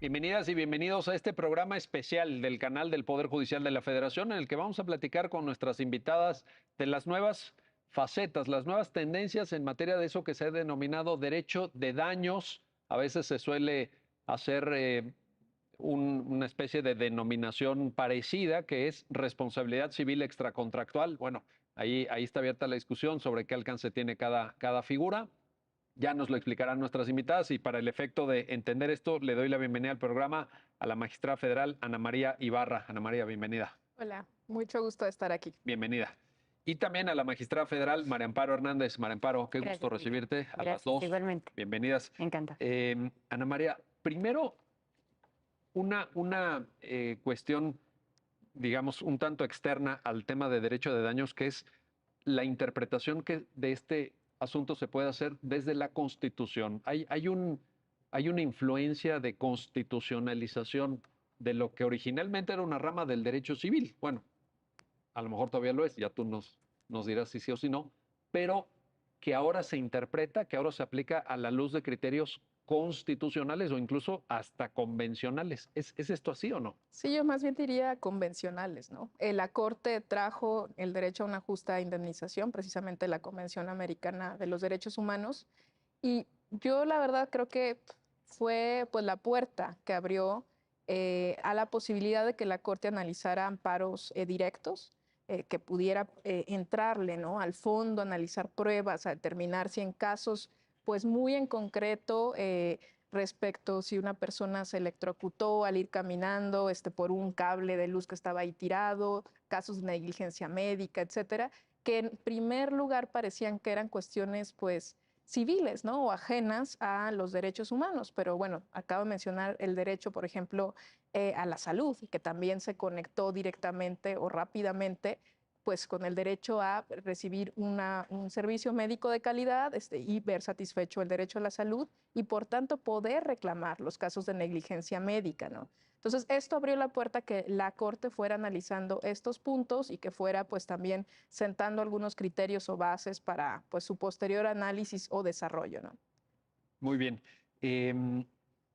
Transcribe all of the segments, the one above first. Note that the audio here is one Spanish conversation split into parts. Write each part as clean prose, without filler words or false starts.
Bienvenidas y bienvenidos a este programa especial del canal del Poder Judicial de la Federación, en el que vamos a platicar con nuestras invitadas de las nuevas facetas, las nuevas tendencias en materia de eso que se ha denominado derecho de daños. A veces se suele hacer una especie de denominación parecida, que es responsabilidad civil extracontractual. Bueno, ahí está abierta la discusión sobre qué alcance tiene cada figura. Ya nos lo explicarán nuestras invitadas y para el efecto de entender esto, le doy la bienvenida al programa a la magistrada federal Ana María Ibarra. Ana María, bienvenida. Hola, mucho gusto de estar aquí. Bienvenida. Y también a la magistrada federal María Amparo Hernández. María Amparo, qué gusto Gracias, Miguel. recibirte a las Gracias, dos. igualmente. Bienvenidas. Me encanta. Ana María, primero una cuestión, digamos, un tanto externa al tema de derecho de daños, que es la interpretación que de este asunto se puede hacer desde la Constitución. Hay una influencia de constitucionalización de lo que originalmente era una rama del derecho civil. Bueno, a lo mejor todavía lo es, ya tú nos dirás si sí o si no, pero que ahora se interpreta, que ahora se aplica a la luz de criterios constitucionales o incluso hasta convencionales. ¿Es esto así o no? Sí, yo más bien diría convencionales, ¿no? La Corte trajo el derecho a una justa indemnización, precisamente la Convención Americana de los Derechos Humanos, y yo la verdad creo que fue pues la puerta que abrió a la posibilidad de que la Corte analizara amparos directos, que pudiera entrarle, ¿no?, al fondo, analizar pruebas, a determinar si en casos pues muy en concreto respecto si una persona se electrocutó al ir caminando por un cable de luz que estaba ahí tirado, casos de negligencia médica, etcétera, que en primer lugar parecían que eran cuestiones pues civiles, ¿no?, o ajenas a los derechos humanos. Pero bueno, acabo de mencionar el derecho, por ejemplo, a la salud, que también se conectó directamente o rápidamente pues con el derecho a recibir un servicio médico de calidad y ver satisfecho el derecho a la salud y por tanto poder reclamar los casos de negligencia médica, ¿no? Entonces, esto abrió la puerta a que la Corte fuera analizando estos puntos y que fuera pues también sentando algunos criterios o bases para pues su posterior análisis o desarrollo, ¿no? Muy bien.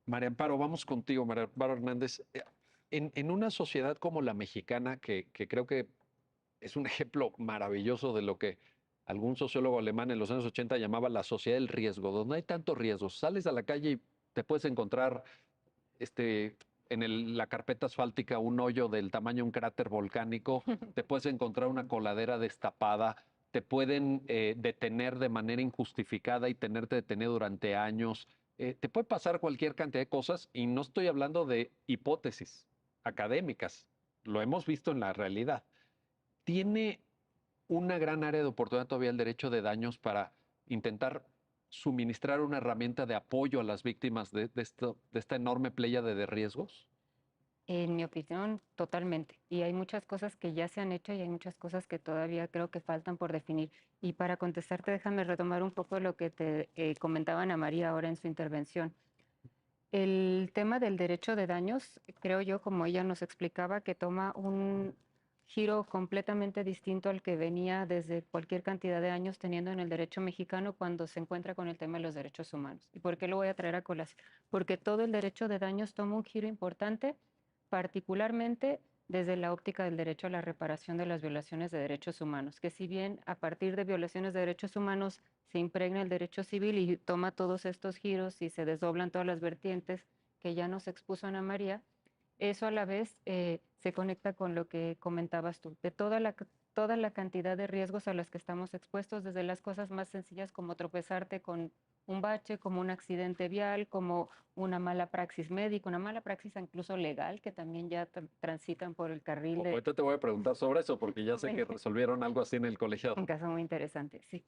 María Amparo, vamos contigo, María Amparo Hernández. En una sociedad como la mexicana, que creo que es un ejemplo maravilloso de lo que algún sociólogo alemán en los años 80 llamaba la sociedad del riesgo, donde hay tantos riesgos. Sales a la calle y te puedes encontrar este, la carpeta asfáltica un hoyo del tamaño de un cráter volcánico, te puedes encontrar una coladera destapada, te pueden detener de manera injustificada y tenerte detenido durante años. Te puede pasar cualquier cantidad de cosas y no estoy hablando de hipótesis académicas, lo hemos visto en la realidad. Tiene una gran área de oportunidad todavía el derecho de daños para intentar suministrar una herramienta de apoyo a las víctimas de esta enorme pléyade de riesgos? En mi opinión, totalmente. Y hay muchas cosas que ya se han hecho y hay muchas cosas que todavía creo que faltan por definir. Y para contestarte, déjame retomar un poco lo que te comentaba Ana María ahora en su intervención. El tema del derecho de daños, creo yo, como ella nos explicaba, que toma un giro completamente distinto al que venía desde cualquier cantidad de años teniendo en el derecho mexicano cuando se encuentra con el tema de los derechos humanos. ¿Y por qué lo voy a traer a colación? Porque todo el derecho de daños toma un giro importante, particularmente desde la óptica del derecho a la reparación de las violaciones de derechos humanos, que si bien a partir de violaciones de derechos humanos se impregna el derecho civil y toma todos estos giros y se desdoblan todas las vertientes que ya nos expuso Ana María, eso a la vez se conecta con lo que comentabas tú, de toda la cantidad de riesgos a los que estamos expuestos, desde las cosas más sencillas como tropezarte con un bache, como un accidente vial, como una mala praxis médica, una mala praxis incluso legal, que también ya transitan por el carril de... Ahorita te voy a preguntar sobre eso porque ya sé que Bueno, resolvieron algo así en el colegiado. un caso muy interesante, sí.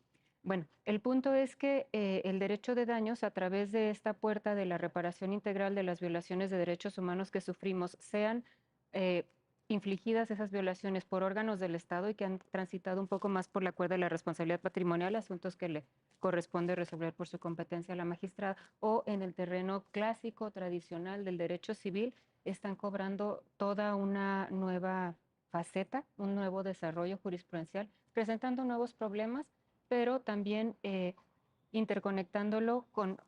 Bueno, el punto es que el derecho de daños, a través de esta puerta de la reparación integral de las violaciones de derechos humanos que sufrimos, sean eh, infligidas esas violaciones por órganos del Estado y que han transitado un poco más por la cuerda de la responsabilidad patrimonial, asuntos que le corresponde resolver por su competencia a la magistrada, o en el terreno clásico, tradicional del derecho civil, están cobrando toda una nueva faceta, un nuevo desarrollo jurisprudencial, presentando nuevos problemas, pero también interconectándolo con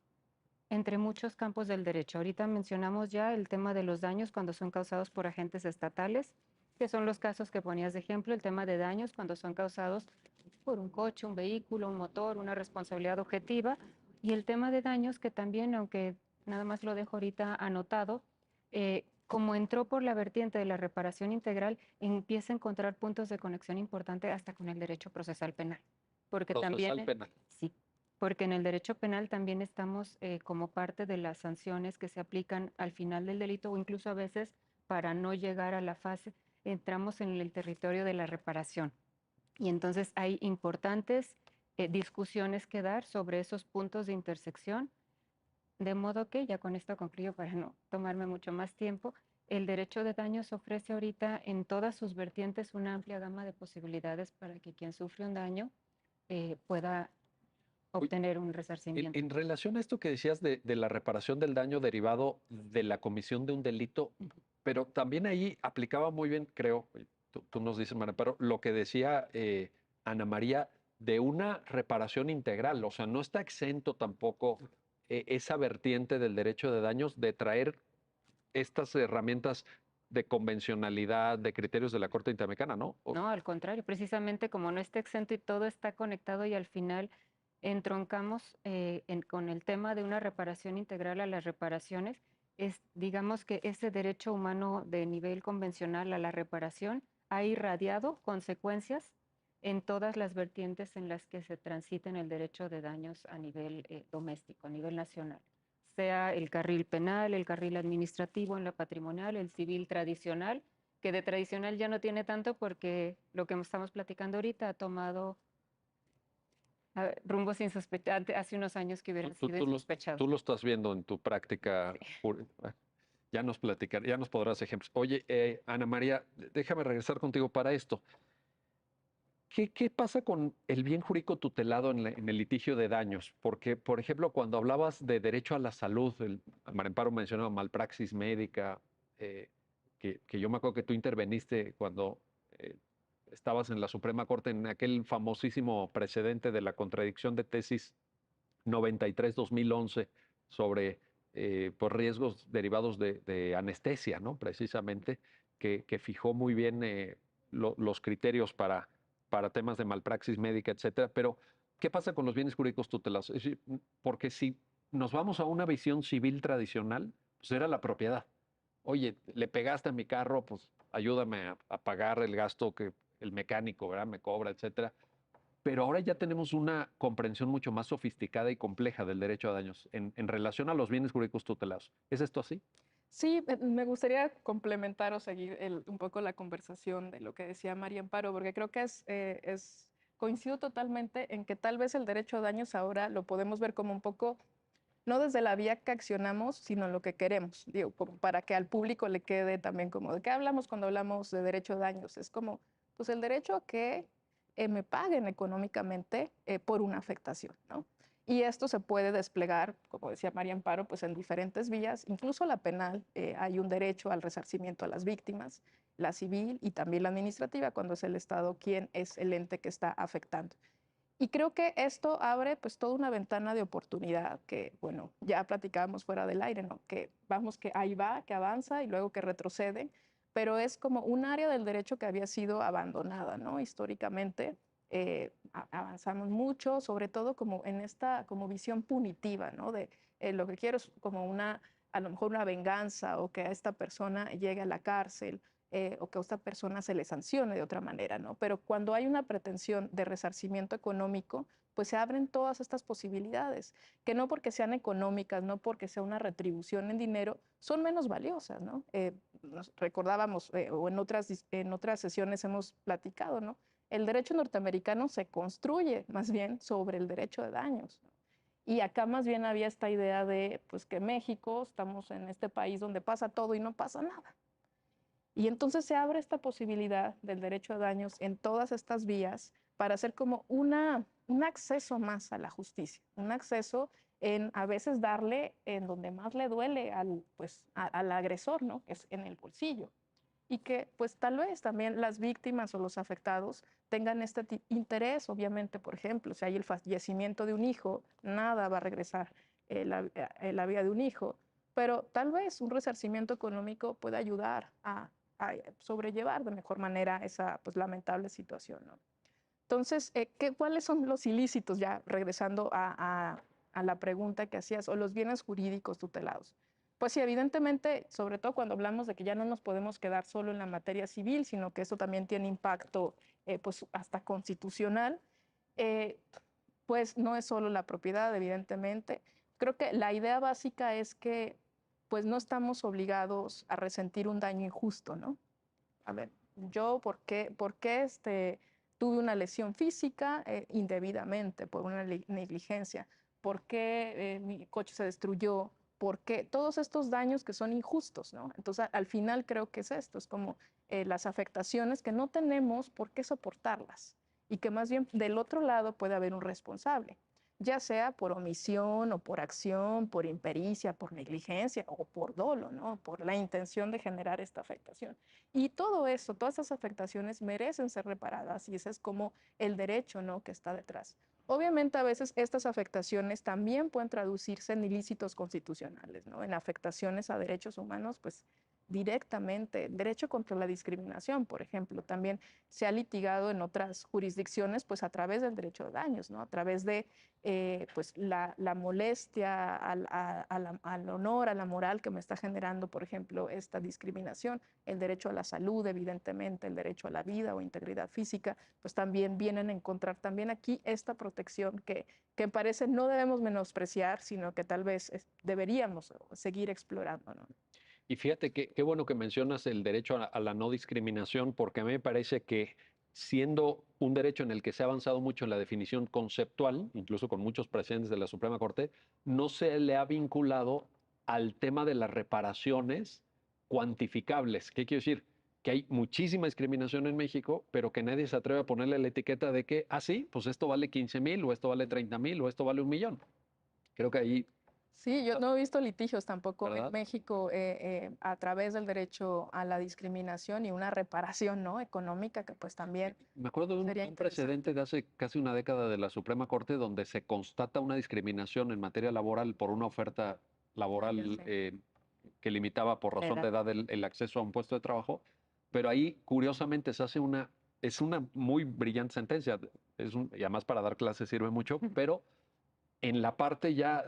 entre muchos campos del derecho. Ahorita mencionamos ya el tema de los daños cuando son causados por agentes estatales, que son los casos que ponías de ejemplo, el tema de daños cuando son causados por un coche, un vehículo, un motor, una responsabilidad objetiva, y el tema de daños que también, aunque nada más lo dejo ahorita anotado, como entró por la vertiente de la reparación integral, empieza a encontrar puntos de conexión importante hasta con el derecho procesal penal. Porque Procesal también, penal. sí, porque en el derecho penal también estamos como parte de las sanciones que se aplican al final del delito o incluso a veces para no llegar a la fase, entramos en el territorio de la reparación. Y entonces hay importantes discusiones que dar sobre esos puntos de intersección, de modo que, ya con esto concluyo para no tomarme mucho más tiempo, el derecho de daños ofrece ahorita en todas sus vertientes una amplia gama de posibilidades para que quien sufre un daño pueda Oye, obtener un En, resarcimiento. en relación a esto que decías de la reparación del daño derivado de la comisión de un delito, pero también ahí aplicaba muy bien, creo, y tú nos dices, María Amparo, lo que decía Ana María, de una reparación integral, o sea, no está exento tampoco esa vertiente del derecho de daños de traer estas herramientas de convencionalidad, de criterios de la Corte Interamericana, ¿no? No, al contrario, precisamente como no está exento y todo está conectado y al final entroncamos con el tema de una reparación integral a las reparaciones, es, digamos que ese derecho humano de nivel convencional a la reparación ha irradiado consecuencias en todas las vertientes en las que se transita en el derecho de daños a nivel doméstico, a nivel nacional, sea el carril penal, el carril administrativo, en la patrimonial, el civil tradicional, que de tradicional ya no tiene tanto porque lo que estamos platicando ahorita ha tomado rumbos insospechados, hace unos años que hubieran sido insospechados. Tú lo estás viendo en tu práctica. Ya nos platicar, ya nos podrás ejemplos. Oye, Ana María, déjame regresar contigo para esto. ¿Qué pasa con el bien jurídico tutelado en el litigio de daños? Porque, por ejemplo, cuando hablabas de derecho a la salud, María Amparo mencionaba malpraxis médica, que yo me acuerdo que tú interveniste cuando estabas en la Suprema Corte en aquel famosísimo precedente de la contradicción de tesis 93-2011 sobre por riesgos derivados de anestesia, ¿no? Precisamente, que fijó muy bien los criterios para temas de malpraxis médica, etcétera. Pero, ¿qué pasa con los bienes jurídicos tutelados? Es decir, porque si nos vamos a una visión civil tradicional, pues era la propiedad. Oye, le pegaste a mi carro, pues ayúdame a pagar el gasto que el mecánico, ¿verdad? Me cobra, etcétera. Pero ahora ya tenemos una comprensión mucho más sofisticada y compleja del derecho a daños en relación a los bienes jurídicos tutelados. ¿Es esto así? Sí, me gustaría complementar o seguir un poco la conversación de lo que decía María Amparo, porque creo que coincido totalmente en que tal vez el derecho a daños ahora lo podemos ver como un poco, no desde la vía que accionamos, sino lo que queremos, digo, como para que al público le quede también como, ¿de qué hablamos cuando hablamos de derecho a daños? Es como, pues el derecho a que me paguen económicamente por una afectación, ¿no? Y esto se puede desplegar, como decía María Amparo, pues en diferentes vías, incluso la penal, hay un derecho al resarcimiento a las víctimas, la civil y también la administrativa, cuando es el Estado quien es el ente que está afectando. Y creo que esto abre pues toda una ventana de oportunidad que, bueno, ya platicábamos fuera del aire, ¿no? Que vamos, que ahí va, que avanza y luego que retrocede, pero es como un área del derecho que había sido abandonada, ¿no? Históricamente avanzamos mucho, sobre todo como en esta como visión punitiva, ¿no? De lo que quiero es como a lo mejor una venganza o que a esta persona llegue a la cárcel o que a esta persona se le sancione de otra manera, ¿no? Pero cuando hay una pretensión de resarcimiento económico, pues se abren todas estas posibilidades, que no porque sean económicas, no porque sea una retribución en dinero, son menos valiosas, ¿no? Nos recordábamos, o en otras sesiones hemos platicado, ¿no? El derecho norteamericano se construye más bien sobre el derecho de daños, ¿no? Y acá más bien había esta idea de, pues que México, estamos en este país donde pasa todo y no pasa nada. Y entonces se abre esta posibilidad del derecho a daños en todas estas vías para hacer como un acceso más a la justicia, un acceso en a veces darle en donde más le duele al agresor, ¿no? Que es en el bolsillo. Y que pues tal vez también las víctimas o los afectados tengan este interés, obviamente, por ejemplo, si hay el fallecimiento de un hijo, nada va a regresar la vida de un hijo, pero tal vez un resarcimiento económico puede ayudar a sobrellevar de mejor manera esa pues, lamentable situación, ¿no? Entonces, ¿cuáles son los ilícitos? Ya regresando a la pregunta que hacías, o los bienes jurídicos tutelados. Pues sí, evidentemente, sobre todo cuando hablamos de que ya no nos podemos quedar solo en la materia civil, sino que eso también tiene impacto pues hasta constitucional, eh, pues no es solo la propiedad, evidentemente. Creo que la idea básica es que pues no estamos obligados a resentir un daño injusto, ¿no? A ver, yo, ¿por qué tuve una lesión física indebidamente por una negligencia? ¿Por qué mi coche se destruyó? ¿Por qué? Todos estos daños que son injustos, ¿no? Entonces, al final creo que es esto, es como las afectaciones que no tenemos por qué soportarlas y que más bien del otro lado puede haber un responsable, ya sea por omisión o por acción, por impericia, por negligencia o por dolo, ¿no? Por la intención de generar esta afectación. Y todo eso, todas esas afectaciones merecen ser reparadas y ese es como el derecho, ¿no?, que está detrás. Obviamente a veces estas afectaciones también pueden traducirse en ilícitos constitucionales, ¿no? En afectaciones a derechos humanos, pues directamente. Derecho contra la discriminación, por ejemplo, también se ha litigado en otras jurisdicciones, pues a través del derecho de daños, ¿no? A través de pues la molestia al honor, a la moral que me está generando, por ejemplo, esta discriminación, el derecho a la salud, evidentemente, el derecho a la vida o integridad física, pues también vienen a encontrar también aquí esta protección que parece no debemos menospreciar, sino que tal vez deberíamos seguir explorando, ¿no? Y fíjate que qué bueno que mencionas el derecho a la no discriminación, porque a mí me parece que siendo un derecho en el que se ha avanzado mucho en la definición conceptual, incluso con muchos precedentes de la Suprema Corte, no se le ha vinculado al tema de las reparaciones cuantificables. ¿Qué quiero decir? Que hay muchísima discriminación en México, pero que nadie se atreve a ponerle la etiqueta de que, ah, sí, pues esto vale 15,000 o esto vale 30,000 o esto vale 1,000,000. Creo que ahí, Sí, yo no he visto litigios tampoco en ¿verdad? México a través del derecho a la discriminación y una reparación, ¿no?, económica que pues también Me acuerdo de sería un interesante. precedente de hace casi una década de la Suprema Corte donde se constata una discriminación en materia laboral por una oferta Ah, ya laboral sé. que limitaba por La razón de edad. edad el acceso a un puesto de trabajo, pero ahí curiosamente se hace es una muy brillante sentencia, y además para dar clases sirve mucho, pero en la parte ya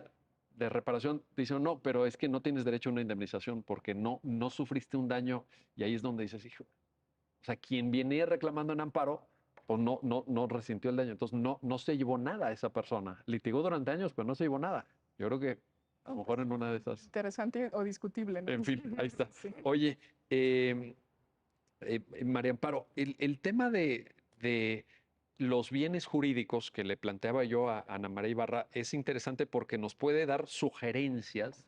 de reparación dicen, no, pero es que no tienes derecho a una indemnización porque no sufriste un daño y ahí es donde dices, hijo, o sea, quien venía reclamando en amparo, pues no resintió el daño. Entonces, no se llevó nada a esa persona. Litigó durante años, pero no se llevó nada. Yo creo que a lo No, mejor pues, en una de esas. interesante o discutible, ¿no? En fin, ahí está. Sí. Oye, María Amparo, el tema de los bienes jurídicos que le planteaba yo a Ana María Ibarra es interesante porque nos puede dar sugerencias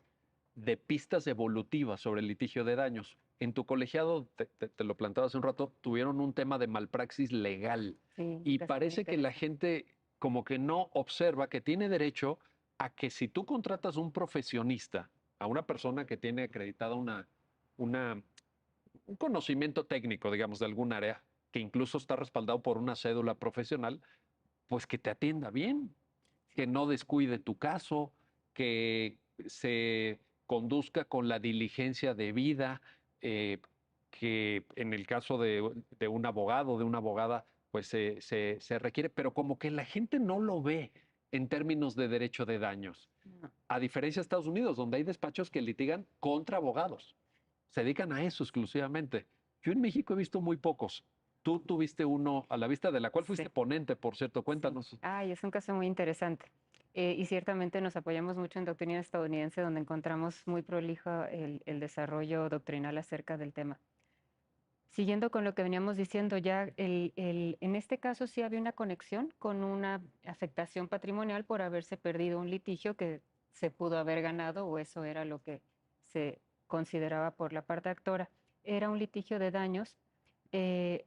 de pistas evolutivas sobre el litigio de daños. En tu colegiado, te lo planteaba hace un rato, tuvieron un tema de malpraxis legal Sí, y que está muy parece que la interesante. gente como que no observa que tiene derecho a que si tú contratas a un profesionista, a una persona que tiene acreditada una un conocimiento técnico, digamos, de algún área, que incluso está respaldado por una cédula profesional, pues que te atienda bien, que no descuide tu caso, que se conduzca con la diligencia debida, que en el caso de un abogado, de una abogada, pues se requiere, pero como que la gente no lo ve en términos de derecho de daños. No. A diferencia de Estados Unidos, donde hay despachos que litigan contra abogados, se dedican a eso exclusivamente. Yo en México he visto muy pocos. Tú tuviste uno a la vista de la cual fuiste Sí. ponente, por cierto, Sí. cuéntanos. Ay, es un caso muy interesante. Y ciertamente nos apoyamos mucho en doctrina estadounidense, donde encontramos muy prolijo el desarrollo doctrinal acerca del tema. Siguiendo con lo que veníamos diciendo ya, en este caso sí había una conexión con una afectación patrimonial por haberse perdido un litigio que se pudo haber ganado, o eso era lo que se consideraba por la parte actora. Era un litigio de daños. eh,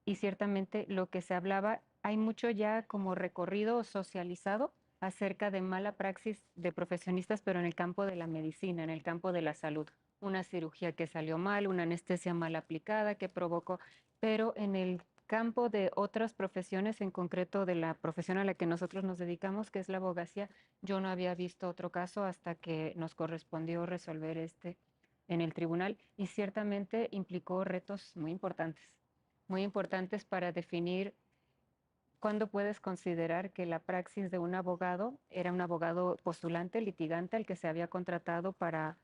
y ciertamente lo que se hablaba, hay mucho ya como recorrido socializado acerca de mala praxis de profesionistas, pero en el campo de la medicina, en el campo de la salud. Una cirugía que salió mal, una anestesia mal aplicada que provocó, pero en el campo de otras profesiones, en concreto de la profesión a la que nosotros nos dedicamos, que es la abogacía, yo no había visto otro caso hasta que nos correspondió resolver este en el tribunal y ciertamente implicó retos muy importantes para definir cuándo puedes considerar que la praxis de un abogado era un abogado postulante, litigante, al que se había contratado para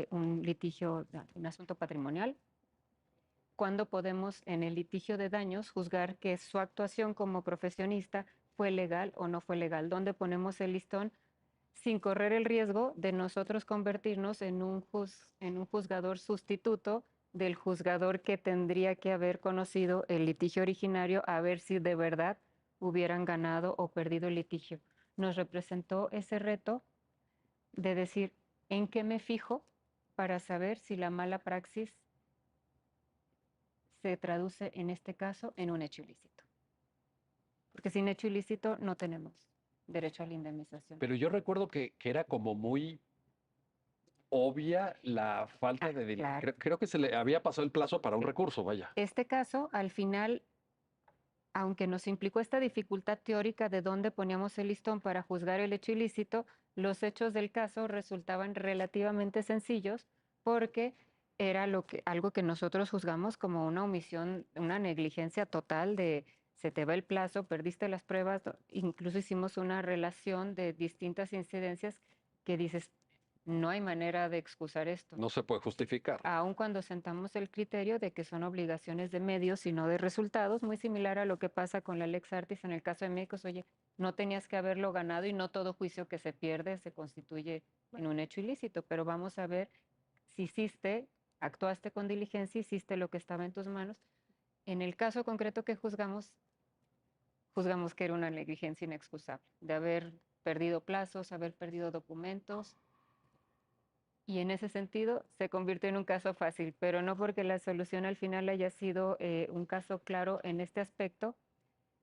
un litigio, un asunto patrimonial. ¿Cuándo podemos en el litigio de daños juzgar que su actuación como profesionista fue legal o no fue legal? ¿Dónde ponemos el listón sin correr el riesgo de nosotros convertirnos en un juzgador sustituto del juzgador que tendría que haber conocido el litigio originario a ver si de verdad hubieran ganado o perdido el litigio? Nos representó ese reto de decir, ¿en qué me fijo para saber si la mala praxis se traduce en este caso en un hecho ilícito? Porque sin hecho ilícito no tenemos derecho a la indemnización. Pero yo recuerdo que era como muy obvia la falta de Claro. creo que se le había pasado el plazo para un recurso, vaya. Este caso, al final, aunque nos implicó esta dificultad teórica de dónde poníamos el listón para juzgar el hecho ilícito, los hechos del caso resultaban relativamente sencillos porque era algo que nosotros juzgamos como una omisión, una negligencia total de se te va el plazo, perdiste las pruebas, incluso hicimos una relación de distintas incidencias que dices, no hay manera de excusar esto. No se puede justificar. Aun cuando sentamos el criterio de que son obligaciones de medios y no de resultados, muy similar a lo que pasa con la Lex Artis en el caso de médicos. Oye, no tenías que haberlo ganado y no todo juicio que se pierde se constituye en un hecho ilícito, pero vamos a ver si actuaste con diligencia, hiciste lo que estaba en tus manos. En el caso concreto que juzgamos que era una negligencia inexcusable, de haber perdido plazos, haber perdido documentos. Y en ese sentido se convirtió en un caso fácil, pero no porque la solución al final haya sido un caso claro en este aspecto.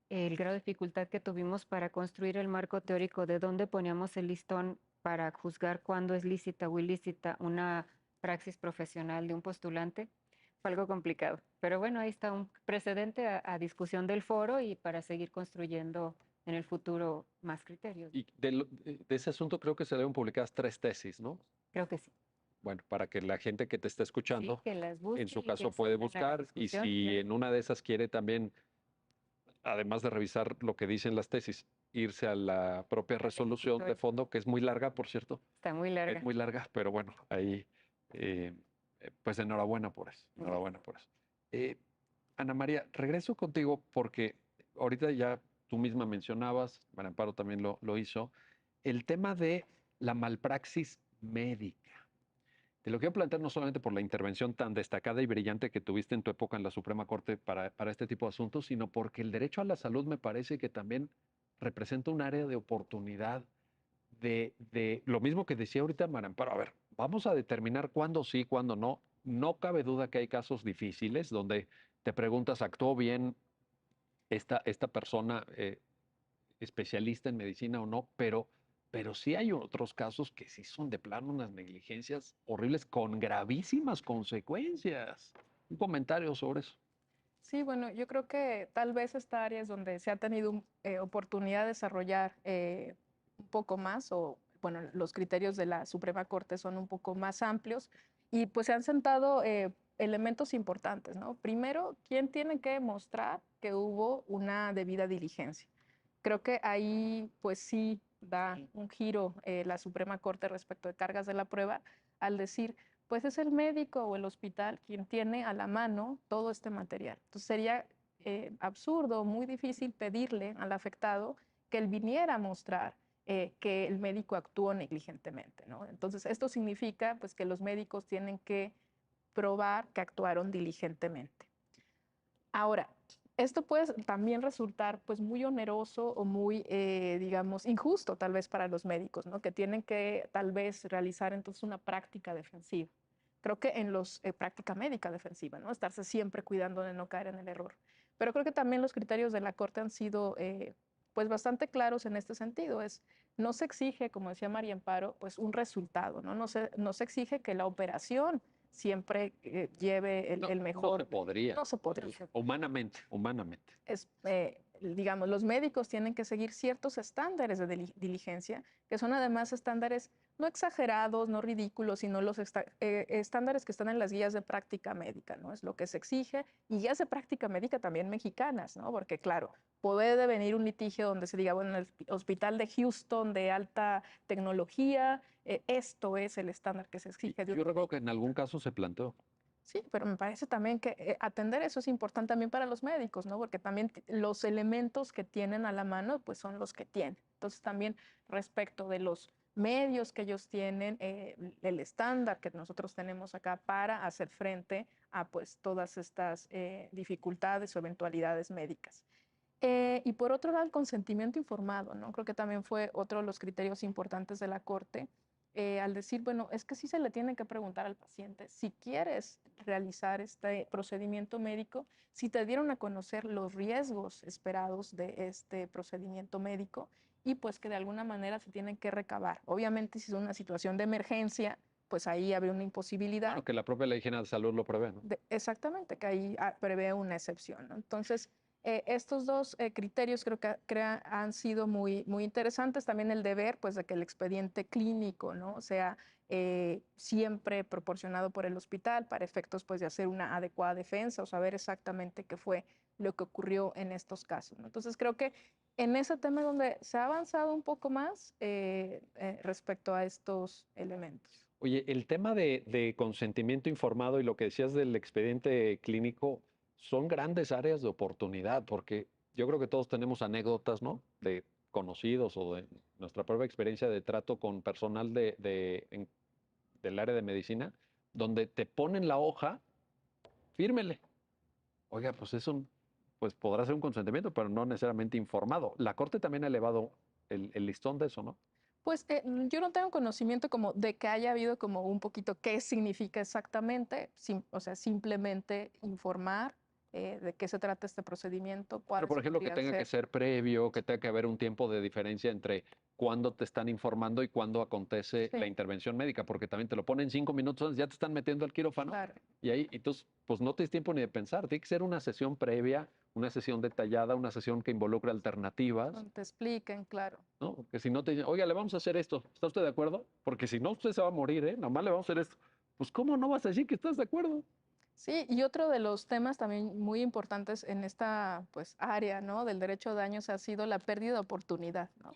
El grado de dificultad que tuvimos para construir el marco teórico de dónde poníamos el listón para juzgar cuándo es lícita o ilícita una praxis profesional de un postulante fue algo complicado. Pero bueno, ahí está un precedente a discusión del foro y para seguir construyendo en el futuro más criterios. Y de ese asunto creo que se deben publicadas 3 tesis, ¿no? Creo que sí. Bueno, para que la gente que te está Sí, escuchando, que las busque en su y que caso puede sigan la buscar, y discusión, si claro. en una de esas quiere también, además de revisar lo que dicen las tesis, irse a la propia La resolución de ejecutoria. fondo, que es muy larga, por cierto, Está muy larga. es muy larga, pero bueno, ahí, pues enhorabuena por eso, enhorabuena por eso. Ana María, regreso contigo porque ahorita ya tú misma mencionabas, María Amparo también lo hizo, el tema de la malpraxis médica. Te lo quiero plantear no solamente por la intervención tan destacada y brillante que tuviste en tu época en la Suprema Corte para este tipo de asuntos, sino porque el derecho a la salud me parece que también representa un área de oportunidad de lo mismo que decía ahorita María Amparo. A ver, vamos a determinar cuándo sí, cuándo no. No cabe duda que hay casos difíciles donde te preguntas, ¿actuó bien esta persona especialista en medicina o no? Pero sí hay otros casos que sí son de plano unas negligencias horribles con gravísimas consecuencias. Un comentario sobre eso. Sí, bueno, yo creo que tal vez esta área es donde se ha tenido oportunidad de desarrollar un poco más, o bueno, los criterios de la Suprema Corte son un poco más amplios y pues se han sentado elementos importantes, ¿no? Primero, ¿quién tiene que demostrar que hubo una debida diligencia? Creo que ahí pues sí da un giro la Suprema Corte respecto de cargas de la prueba al decir, pues es el médico o el hospital quien tiene a la mano todo este material. Entonces sería absurdo, muy difícil pedirle al afectado que él viniera a mostrar que el médico actuó negligentemente, ¿no? Entonces esto significa pues que los médicos tienen que probar que actuaron diligentemente. Ahora, esto puede también resultar pues muy oneroso o muy, digamos, injusto tal vez para los médicos, ¿no? Que tienen que tal vez realizar entonces una práctica defensiva. Creo que en los práctica médica defensiva, ¿no? Estarse siempre cuidando de no caer en el error. Pero creo que también los criterios de la Corte han sido pues bastante claros en este sentido. No se exige, como decía María Amparo, pues un resultado, ¿no? No se exige que la operación siempre lleve No, el no mejor. se podría, No se podría. humanamente. Digamos, los médicos tienen que seguir ciertos estándares de diligencia, que son además estándares no exagerados, no ridículos, sino los estándares que están en las guías de práctica médica, ¿no? Es lo que se exige, y guías de práctica médica también mexicanas, ¿no? Porque claro, puede venir un litigio donde se diga, bueno, en el hospital de Houston de alta tecnología, esto es el estándar que se exige. Yo recuerdo que en algún caso se planteó. Sí, pero me parece también que atender eso es importante también para los médicos, ¿no? Porque también los elementos que tienen a la mano, pues son los que tienen. Entonces también respecto de los medios que ellos tienen, el estándar que nosotros tenemos acá para hacer frente a pues todas estas dificultades o eventualidades médicas. Y por otro lado, el consentimiento informado, ¿no? Creo que también fue otro de los criterios importantes de la Corte, al decir, bueno, es que sí se le tiene que preguntar al paciente si quieres realizar este procedimiento médico, si te dieron a conocer los riesgos esperados de este procedimiento médico y pues que de alguna manera se tienen que recabar. Obviamente, si es una situación de emergencia, pues ahí habría una imposibilidad. Bueno, que la propia Ley General de Salud lo prevé, ¿no? Exactamente, que ahí prevé una excepción, ¿no? Entonces, estos dos criterios creo que han sido muy, muy interesantes. También el deber, pues, de que el expediente clínico, ¿no? sea siempre proporcionado por el hospital para efectos, pues, de hacer una adecuada defensa o saber exactamente qué fue lo que ocurrió en estos casos, ¿no? Entonces, creo que en ese tema donde se ha avanzado un poco más respecto a estos elementos. Oye, el tema de consentimiento informado y lo que decías del expediente clínico son grandes áreas de oportunidad, porque yo creo que todos tenemos anécdotas, ¿no? De conocidos o de nuestra propia experiencia de trato con personal del área de medicina, donde te ponen la hoja, fírmele. Oiga, pues pues podrá ser un consentimiento, pero no necesariamente informado. La Corte también ha elevado el listón de eso, ¿no? Pues yo no tengo conocimiento como de que haya habido como un poquito qué significa exactamente, o sea, simplemente informar de qué se trata este procedimiento, Pero, cuáles por ejemplo, que podrían tenga que ser. ser previo, que tenga que haber un tiempo de diferencia entre cuándo te están informando y cuándo acontece la Sí, intervención médica, porque también te lo ponen 5 minutos antes, ya te están metiendo al quirófano claro. y ahí, entonces, pues no tienes tiempo ni de pensar. Tiene que ser una sesión previa, una sesión detallada, una sesión que involucre alternativas, Donde te expliquen, claro. ¿no? Porque si no te dicen, oiga, le vamos a hacer esto, ¿está usted de acuerdo? Porque si no, usted se va a morir, ¿eh? Nomás le vamos a hacer esto. Pues, ¿cómo no vas a decir que estás de acuerdo? Sí, y otro de los temas también muy importantes en esta pues área, ¿no? del derecho a daños ha sido la pérdida de oportunidad, ¿no?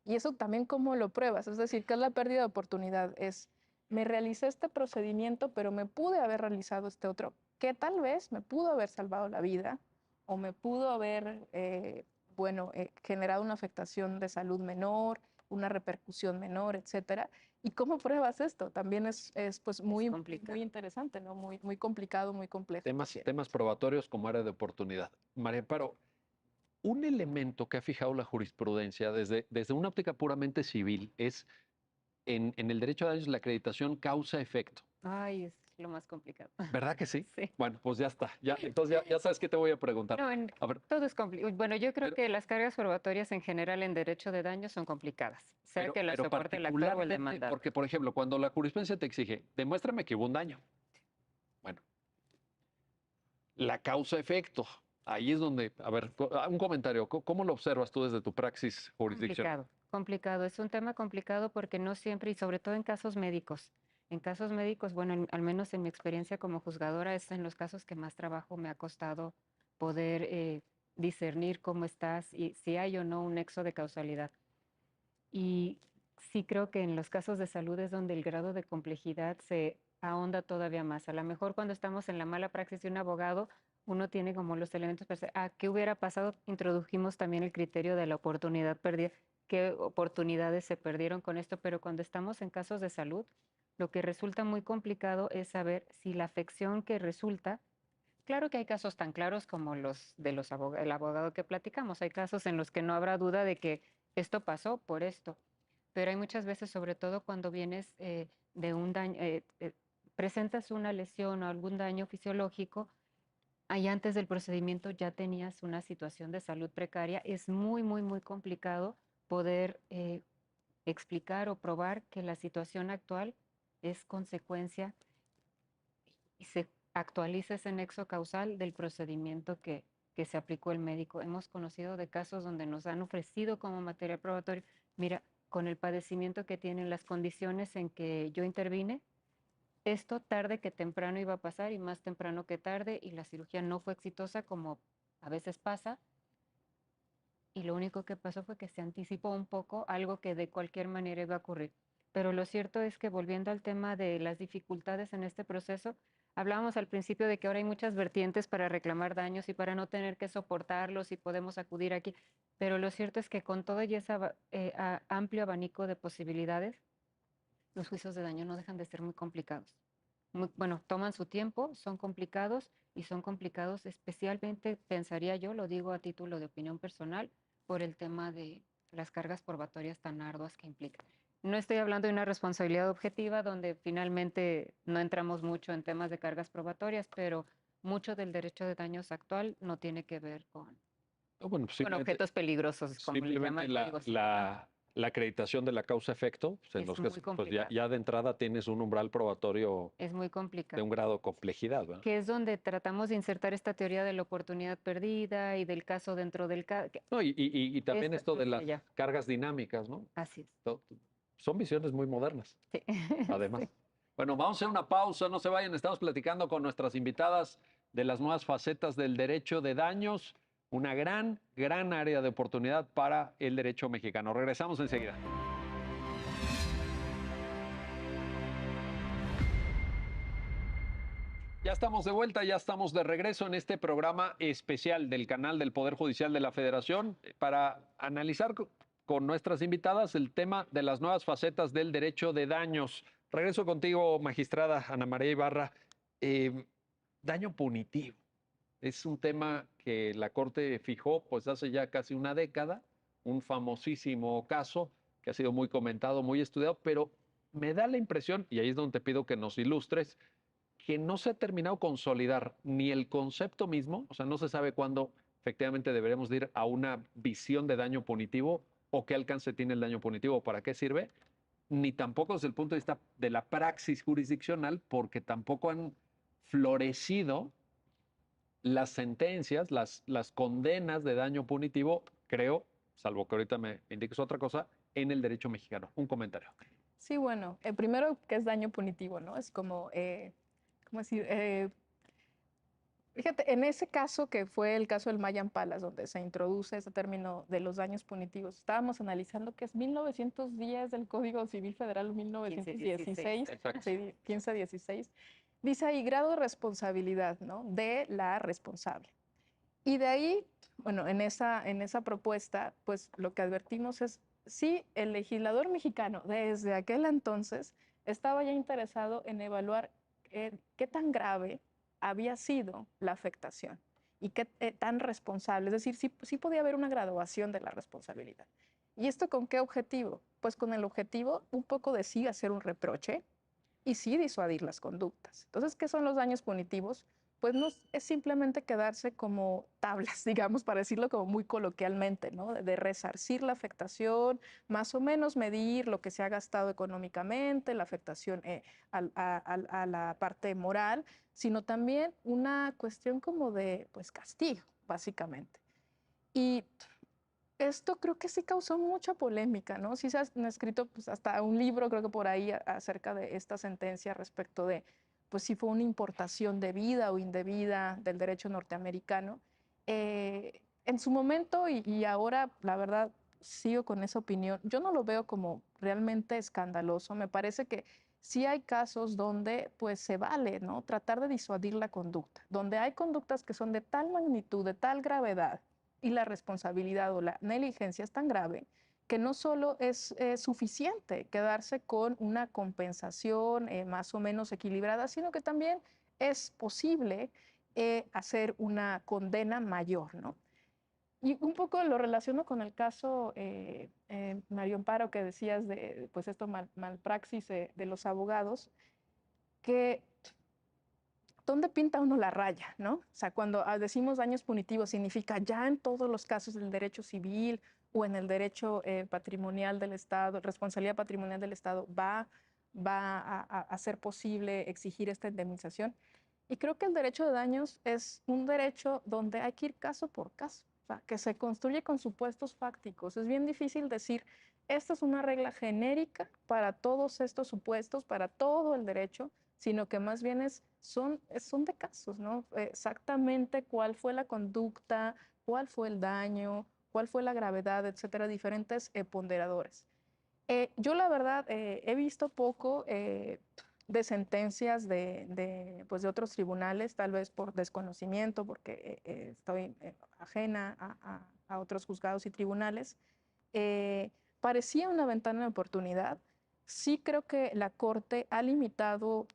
Y eso también cómo lo pruebas, es decir, ¿qué es la pérdida de oportunidad? Es, me realicé este procedimiento, pero me pude haber realizado este otro, que tal vez me pudo haber salvado la vida o me pudo haber, generado una afectación de salud menor, una repercusión menor, etcétera. ¿Y cómo pruebas esto? También es pues muy, complicado. muy interesante, ¿no? Muy, muy complicado, muy complejo. Temas probatorios como área de oportunidad. María Amparo, un elemento que ha fijado la jurisprudencia desde una óptica puramente civil es en el derecho a daños la acreditación causa-efecto. Ay, es lo más complicado. ¿Verdad que sí? Sí. Bueno, pues ya está. Entonces ya sabes qué te voy a preguntar. No, A ver, todo es complicado. Bueno, yo creo pero, que las cargas probatorias en general en derecho de daño son complicadas, sea que la pero soporte el actor o el particularmente, demandado. porque por ejemplo, cuando la jurisprudencia te exige, demuéstrame que hubo un daño. Bueno, la causa-efecto. Ahí es donde, a ver, un comentario. ¿Cómo lo observas tú desde tu praxis jurisdiccional? Complicado, complicado. Es un tema complicado porque no siempre, y sobre todo en casos médicos. En casos médicos, bueno, al menos en mi experiencia como juzgadora, es en los casos que más trabajo me ha costado poder discernir cómo estás y si hay o no un nexo de causalidad. Y sí creo que en los casos de salud es donde el grado de complejidad se ahonda todavía más. A lo mejor cuando estamos en la mala praxis de un abogado, uno tiene como los elementos para decir, ¿qué hubiera pasado? Introdujimos también el criterio de la oportunidad perdida, qué oportunidades se perdieron con esto, pero cuando estamos en casos de salud, lo que resulta muy complicado es saber si la afección que resulta, claro que hay casos tan claros como los de el abogado que platicamos, hay casos en los que no habrá duda de que esto pasó por esto, pero hay muchas veces, sobre todo cuando vienes de un daño, presentas una lesión o algún daño fisiológico, ahí antes del procedimiento ya tenías una situación de salud precaria, es muy, muy, muy complicado poder explicar o probar que la situación actual es consecuencia y se actualiza ese nexo causal del procedimiento que se aplicó el médico. Hemos conocido de casos donde nos han ofrecido como material probatorio, mira, con el padecimiento que tienen, las condiciones en que yo intervine, esto tarde que temprano iba a pasar y más temprano que tarde, y la cirugía no fue exitosa como a veces pasa, y lo único que pasó fue que se anticipó un poco algo que de cualquier manera iba a ocurrir. Pero lo cierto es que, volviendo al tema de las dificultades en este proceso, hablábamos al principio de que ahora hay muchas vertientes para reclamar daños y para no tener que soportarlos y podemos acudir aquí, pero lo cierto es que con todo y ese amplio abanico de posibilidades, los juicios de daño no dejan de ser muy complicados. Bueno, toman su tiempo, son complicados especialmente, pensaría yo, lo digo a título de opinión personal, por el tema de las cargas probatorias tan arduas que implican. No estoy hablando de una responsabilidad objetiva donde finalmente no entramos mucho en temas de cargas probatorias, pero mucho del derecho de daños actual no tiene que ver con Bueno, pues objetos peligrosos, como le llama simplemente el Código Civil. la acreditación de la causa-efecto, pues, en Es los muy casos, pues complicado. ya de entrada tienes un umbral probatorio Es muy de complicado. un grado de complejidad, ¿verdad? Que es donde tratamos de insertar esta teoría de la oportunidad perdida y del caso dentro del caso. No, y también esto de las Ya, cargas dinámicas, ¿no? así es. Son visiones muy modernas, Sí. además. Sí. Bueno, vamos a hacer una pausa, no se vayan, estamos platicando con nuestras invitadas de las nuevas facetas del derecho de daños, una gran área de oportunidad para el derecho mexicano. Regresamos enseguida. Ya estamos de vuelta, ya estamos de regreso en este programa especial del canal del Poder Judicial de la Federación para analizar con nuestras invitadas el tema de las nuevas facetas del derecho de daños. Regreso contigo, magistrada Ana María Ibarra. Daño punitivo. Es un tema que la Corte fijó pues hace ya casi una década, un famosísimo caso que ha sido muy comentado, muy estudiado, pero me da la impresión, y ahí es donde te pido que nos ilustres, que no se ha terminado de consolidar ni el concepto mismo, o sea, no se sabe cuándo efectivamente deberemos de ir a una visión de daño punitivo o qué alcance tiene el daño punitivo o para qué sirve, ni tampoco desde el punto de vista de la praxis jurisdiccional, porque tampoco han florecido las sentencias, las condenas de daño punitivo, creo, salvo que ahorita me indiques otra cosa, en el derecho mexicano. Un comentario. Sí, bueno, primero, ¿qué es daño punitivo, no? Es como, ¿cómo decir? Fíjate, en ese caso que fue el caso del Mayan Palace, donde se introduce ese término de los daños punitivos, estábamos analizando que es 1910 del Código Civil Federal, 1916, Exacto. sí, 1516, dice ahí grado de responsabilidad, ¿no? De la responsable. Y de ahí, bueno, en esa propuesta, pues lo que advertimos es, sí, el legislador mexicano desde aquel entonces estaba ya interesado en evaluar qué tan grave había sido la afectación y qué tan responsable, es decir, sí podía haber una graduación de la responsabilidad. ¿Y esto con qué objetivo? Pues con el objetivo un poco de sí hacer un reproche y sí disuadir las conductas. Entonces, ¿qué son los daños punitivos? Pues no es simplemente quedarse como tablas, digamos, para decirlo como muy coloquialmente, ¿no? De resarcir la afectación, más o menos medir lo que se ha gastado económicamente, la afectación a la parte moral, sino también una cuestión como de, pues, castigo, básicamente. Y esto creo que sí causó mucha polémica, ¿no? Sí se han escrito pues, hasta un libro, creo que por ahí, acerca de esta sentencia respecto de, pues, si fue una importación debida o indebida del derecho norteamericano. En su momento y ahora, la verdad, sigo con esa opinión. Yo no lo veo como realmente escandaloso. Me parece que sí hay casos donde, pues, se vale, ¿no? Tratar de disuadir la conducta, donde hay conductas que son de tal magnitud, de tal gravedad, y la responsabilidad o la negligencia es tan grave que no solo es suficiente quedarse con una compensación más o menos equilibrada, sino que también es posible hacer una condena mayor, ¿no? Y un poco lo relaciono con el caso, Mario Amparo, que decías de, pues, esto malpraxis de los abogados, que ¿dónde pinta uno la raya, no? O sea, cuando decimos daños punitivos, significa ya en todos los casos del derecho civil o en el derecho patrimonial del Estado, responsabilidad patrimonial del Estado, va a ser posible exigir esta indemnización. Y creo que el derecho de daños es un derecho donde hay que ir caso por caso, o sea, que se construye con supuestos fácticos. Es bien difícil decir, esta es una regla genérica para todos estos supuestos, para todo el derecho, sino que más bien son de casos, ¿no? Exactamente cuál fue la conducta, cuál fue el daño, cuál fue la gravedad, etcétera, diferentes ponderadores. Yo la verdad he visto poco de sentencias pues, de otros tribunales, tal vez por desconocimiento, porque estoy ajena a otros juzgados y tribunales. Eh, Parecía una ventana de oportunidad. Sí creo que la Corte ha limitado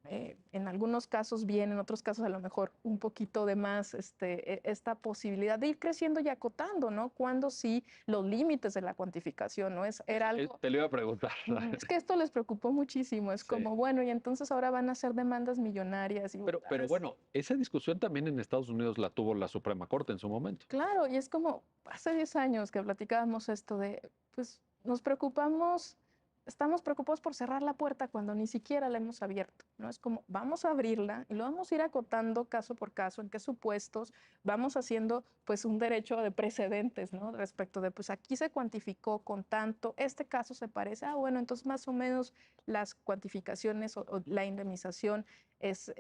en algunos casos bien, en otros casos a lo mejor un poquito de más esta posibilidad de ir creciendo y acotando, ¿no? Cuando sí los límites de la cuantificación, ¿no? Era algo. Te lo iba a preguntar. Es que esto les preocupó muchísimo, es Sí. como, bueno, y entonces ahora van a hacer demandas millonarias. Pero bueno, esa discusión también en Estados Unidos la tuvo la Suprema Corte en su momento. Claro, y es como hace 10 años que platicábamos esto de, pues estamos preocupados por cerrar la puerta cuando ni siquiera la hemos abierto, ¿no? Es como, vamos a abrirla y lo vamos a ir acotando caso por caso, en qué supuestos, vamos haciendo pues un derecho de precedentes, ¿no? Respecto de, pues aquí se cuantificó con tanto, este caso se parece, entonces más o menos las cuantificaciones o la indemnización es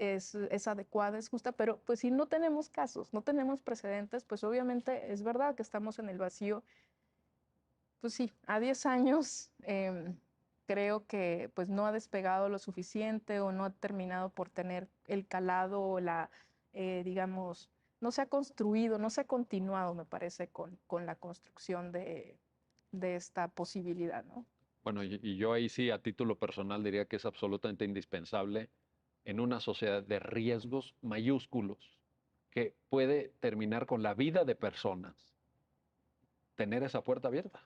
adecuada, es justa, pero pues si no tenemos casos, no tenemos precedentes, pues obviamente es verdad que estamos en el vacío. Pues sí, a 10 años creo que pues no ha despegado lo suficiente o no ha terminado por tener el calado o digamos, no se ha construido, no se ha continuado, me parece, con la construcción de esta posibilidad, ¿no? Bueno, y yo ahí sí, a título personal, diría que es absolutamente indispensable en una sociedad de riesgos mayúsculos que puede terminar con la vida de personas, tener esa puerta abierta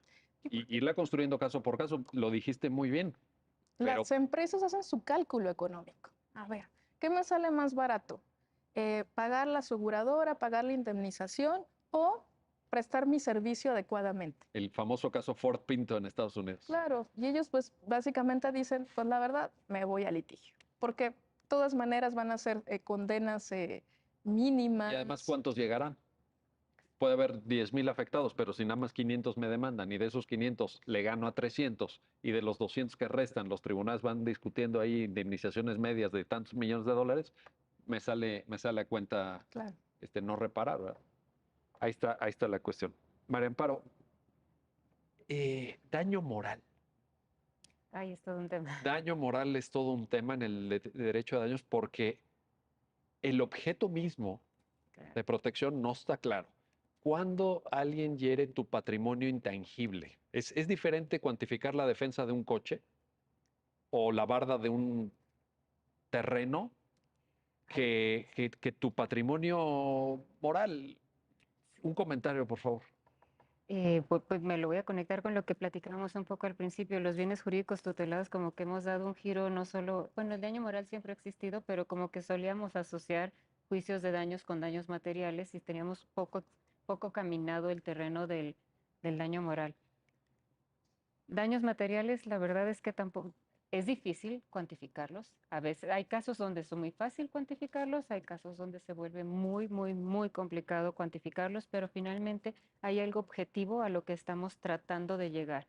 y irla construyendo caso por caso. Lo dijiste muy bien, pero Las empresas hacen su cálculo económico. A ver, ¿qué me sale más barato? ¿Pagar la aseguradora, pagar la indemnización o prestar mi servicio adecuadamente? el famoso caso Ford Pinto en Estados Unidos. Claro, y ellos pues básicamente dicen, pues la verdad, me voy a litigio, porque de todas maneras van a ser condenas Y además, mínimas. ¿cuántos llegarán? Puede haber 10,000 afectados, pero si nada más 500 me demandan y de esos 500 le gano a 300 y de los 200 que restan, los tribunales van discutiendo ahí indemnizaciones medias de tantos millones de dólares, me sale a cuenta Claro. no reparar, ¿verdad? Ahí está la cuestión. María Amparo, daño moral. Ay, es todo un tema. Daño moral es todo un tema en el derecho a daños porque el objeto mismo Claro. de protección no está claro. ¿Cuándo alguien hiere tu patrimonio intangible? ¿Es diferente cuantificar la defensa de un coche o la barda de un terreno que tu patrimonio moral? Un comentario, por favor. Pues me lo voy a conectar con lo que platicábamos un poco al principio, los bienes jurídicos tutelados, como que hemos dado un giro no solo, bueno, el daño moral siempre ha existido, pero como que solíamos asociar juicios de daños con daños materiales y teníamos poco caminado el terreno del daño moral. Daños materiales, la verdad es que tampoco es difícil cuantificarlos. A veces hay casos donde es muy fácil cuantificarlos, hay casos donde se vuelve muy complicado cuantificarlos, pero finalmente hay algo objetivo a lo que estamos tratando de llegar.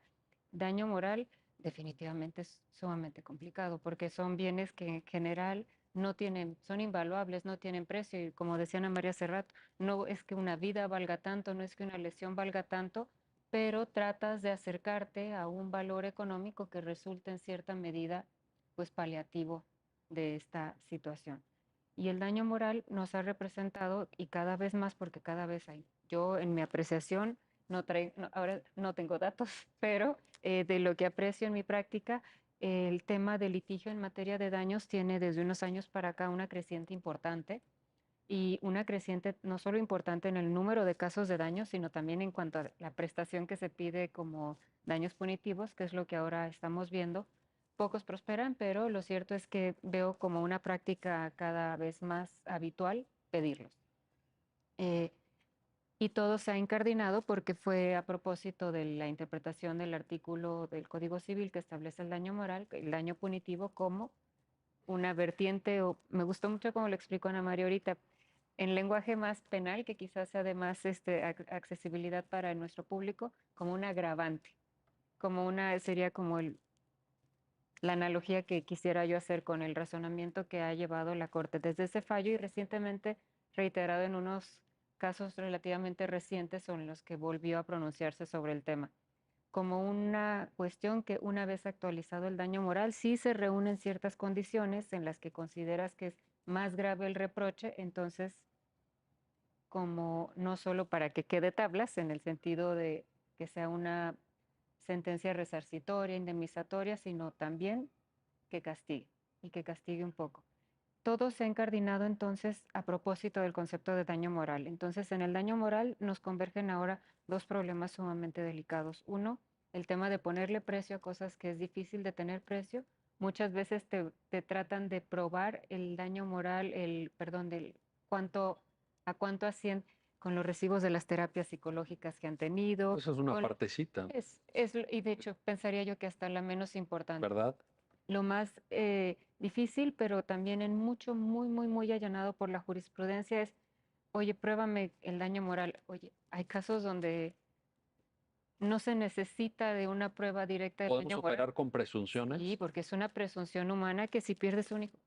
Daño moral definitivamente es sumamente complicado porque son bienes que en general no tienen, son invaluables, no tienen precio y como decía Ana María hace rato, no es que una vida valga tanto, no es que una lesión valga tanto, pero tratas de acercarte a un valor económico que resulte en cierta medida pues paliativo de esta situación. Y el daño moral nos ha representado y cada vez más porque cada vez hay. Yo en mi apreciación, ahora no tengo datos, pero de lo que aprecio en mi práctica, el tema del litigio en materia de daños tiene desde unos años para acá una creciente importante y una creciente no solo importante en el número de casos de daños, sino también en cuanto a la prestación que se pide como daños punitivos, que es lo que ahora estamos viendo. Pocos prosperan, pero lo cierto es que veo como una práctica cada vez más habitual pedirlos. Y todo se ha incardinado porque fue a propósito de la interpretación del artículo del Código Civil que establece el daño moral, el daño punitivo como una vertiente, o me gustó mucho como lo explicó Ana María ahorita, en lenguaje más penal, que quizás sea de más accesibilidad para nuestro público, como un agravante, sería como la analogía que quisiera yo hacer con el razonamiento que ha llevado la Corte desde ese fallo y recientemente reiterado en unos casos relativamente recientes son los que volvió a pronunciarse sobre el tema, como una cuestión que una vez actualizado el daño moral, sí se reúnen ciertas condiciones en las que consideras que es más grave el reproche, entonces como no solo para que quede tablas, en el sentido de que sea una sentencia resarcitoria, indemnizatoria, sino también que castigue y que castigue un poco. Todo se ha encardinado entonces a propósito del concepto de daño moral. Entonces, en el daño moral nos convergen ahora dos problemas sumamente delicados. Uno, el tema de ponerle precio a cosas que es difícil de tener precio. Muchas veces te tratan de probar el daño moral, del a cuánto asciende con los recibos de las terapias psicológicas que han tenido. Esa es una partecita, Y de hecho, pensaría yo que hasta la menos importante. ¿verdad? Lo más difícil, pero también en mucho, muy, muy, muy allanado por la jurisprudencia es, oye, pruébame el daño moral. Oye, hay casos donde no se necesita de una prueba directa del Podemos daño moral. operar con presunciones. Sí, porque es una presunción humana que si pierdes un hijo,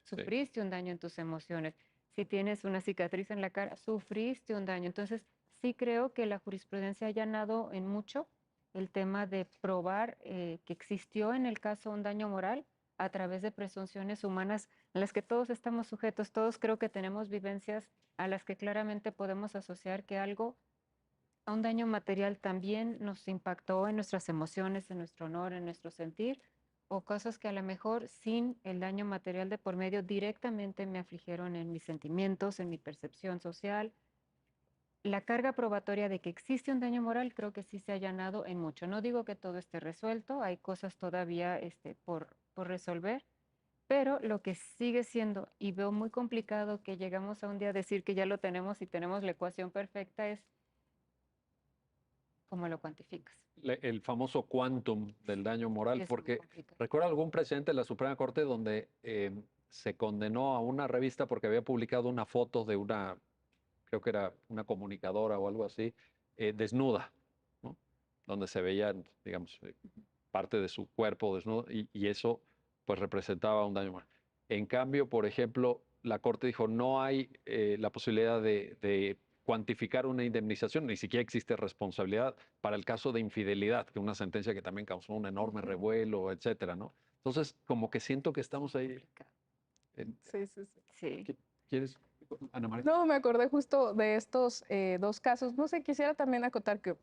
sufriste un daño en tus emociones. Si tienes una cicatriz en la cara, sufriste un daño. Entonces, sí creo que la jurisprudencia ha allanado en mucho el tema de probar que existió en el caso un daño moral a través de presunciones humanas a las que todos estamos sujetos. Todos creo que tenemos vivencias a las que claramente podemos asociar que algo a un daño material también nos impactó en nuestras emociones, en nuestro honor, en nuestro sentir, o cosas que a lo mejor sin el daño material de por medio directamente me afligieron en mis sentimientos, en mi percepción social. La carga probatoria de que existe un daño moral creo que sí se ha allanado en mucho. No digo que todo esté resuelto, hay cosas todavía por resolver, pero lo que sigue siendo, y veo muy complicado que llegamos a un día a decir que ya lo tenemos y tenemos la ecuación perfecta, es cómo lo cuantificas. El famoso quantum del daño moral, Es muy porque complicado. recuerdo algún precedente de la Suprema Corte donde se condenó a una revista porque había publicado una foto de una, creo que era una comunicadora o algo así, desnuda, ¿no? Donde se veía, digamos, parte de su cuerpo desnudo y eso pues representaba un daño moral. En cambio, por ejemplo, la Corte dijo no hay la posibilidad de cuantificar una indemnización, ni siquiera existe responsabilidad para el caso de infidelidad, que es una sentencia que también causó un enorme revuelo, etcétera, ¿no? Entonces, como que siento que estamos ahí. Sí, sí, sí. Sí. ¿Quieres, Ana María? No, me acordé justo de estos dos casos. No sé, quisiera también acotar que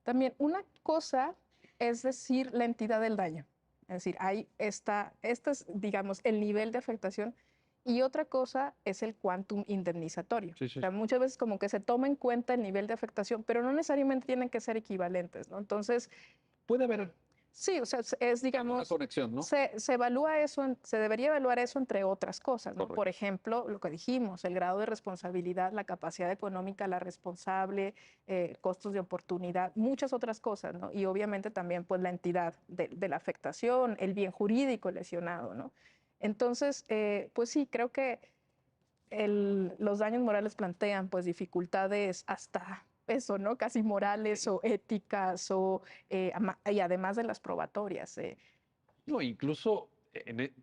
también una cosa es decir la entidad del daño. Es decir, este es, digamos, el nivel de afectación y otra cosa es el quantum indemnizatorio. Sí, sí. O sea, muchas veces como que se toma en cuenta el nivel de afectación, pero no necesariamente tienen que ser equivalentes, ¿no? Entonces, Puede haber sí, o sea, es, una digamos, conexión, ¿no? se evalúa eso, se debería evaluar eso entre otras cosas, ¿no? Correcto. Por ejemplo, lo que dijimos, el grado de responsabilidad, la capacidad económica, la responsable, costos de oportunidad, muchas otras cosas, ¿no? Y obviamente también, pues, la entidad de la afectación, el bien jurídico lesionado, ¿no? Entonces, pues sí, creo que los daños morales plantean, pues, dificultades hasta eso, ¿no? Casi morales o éticas y además de las probatorias. No, incluso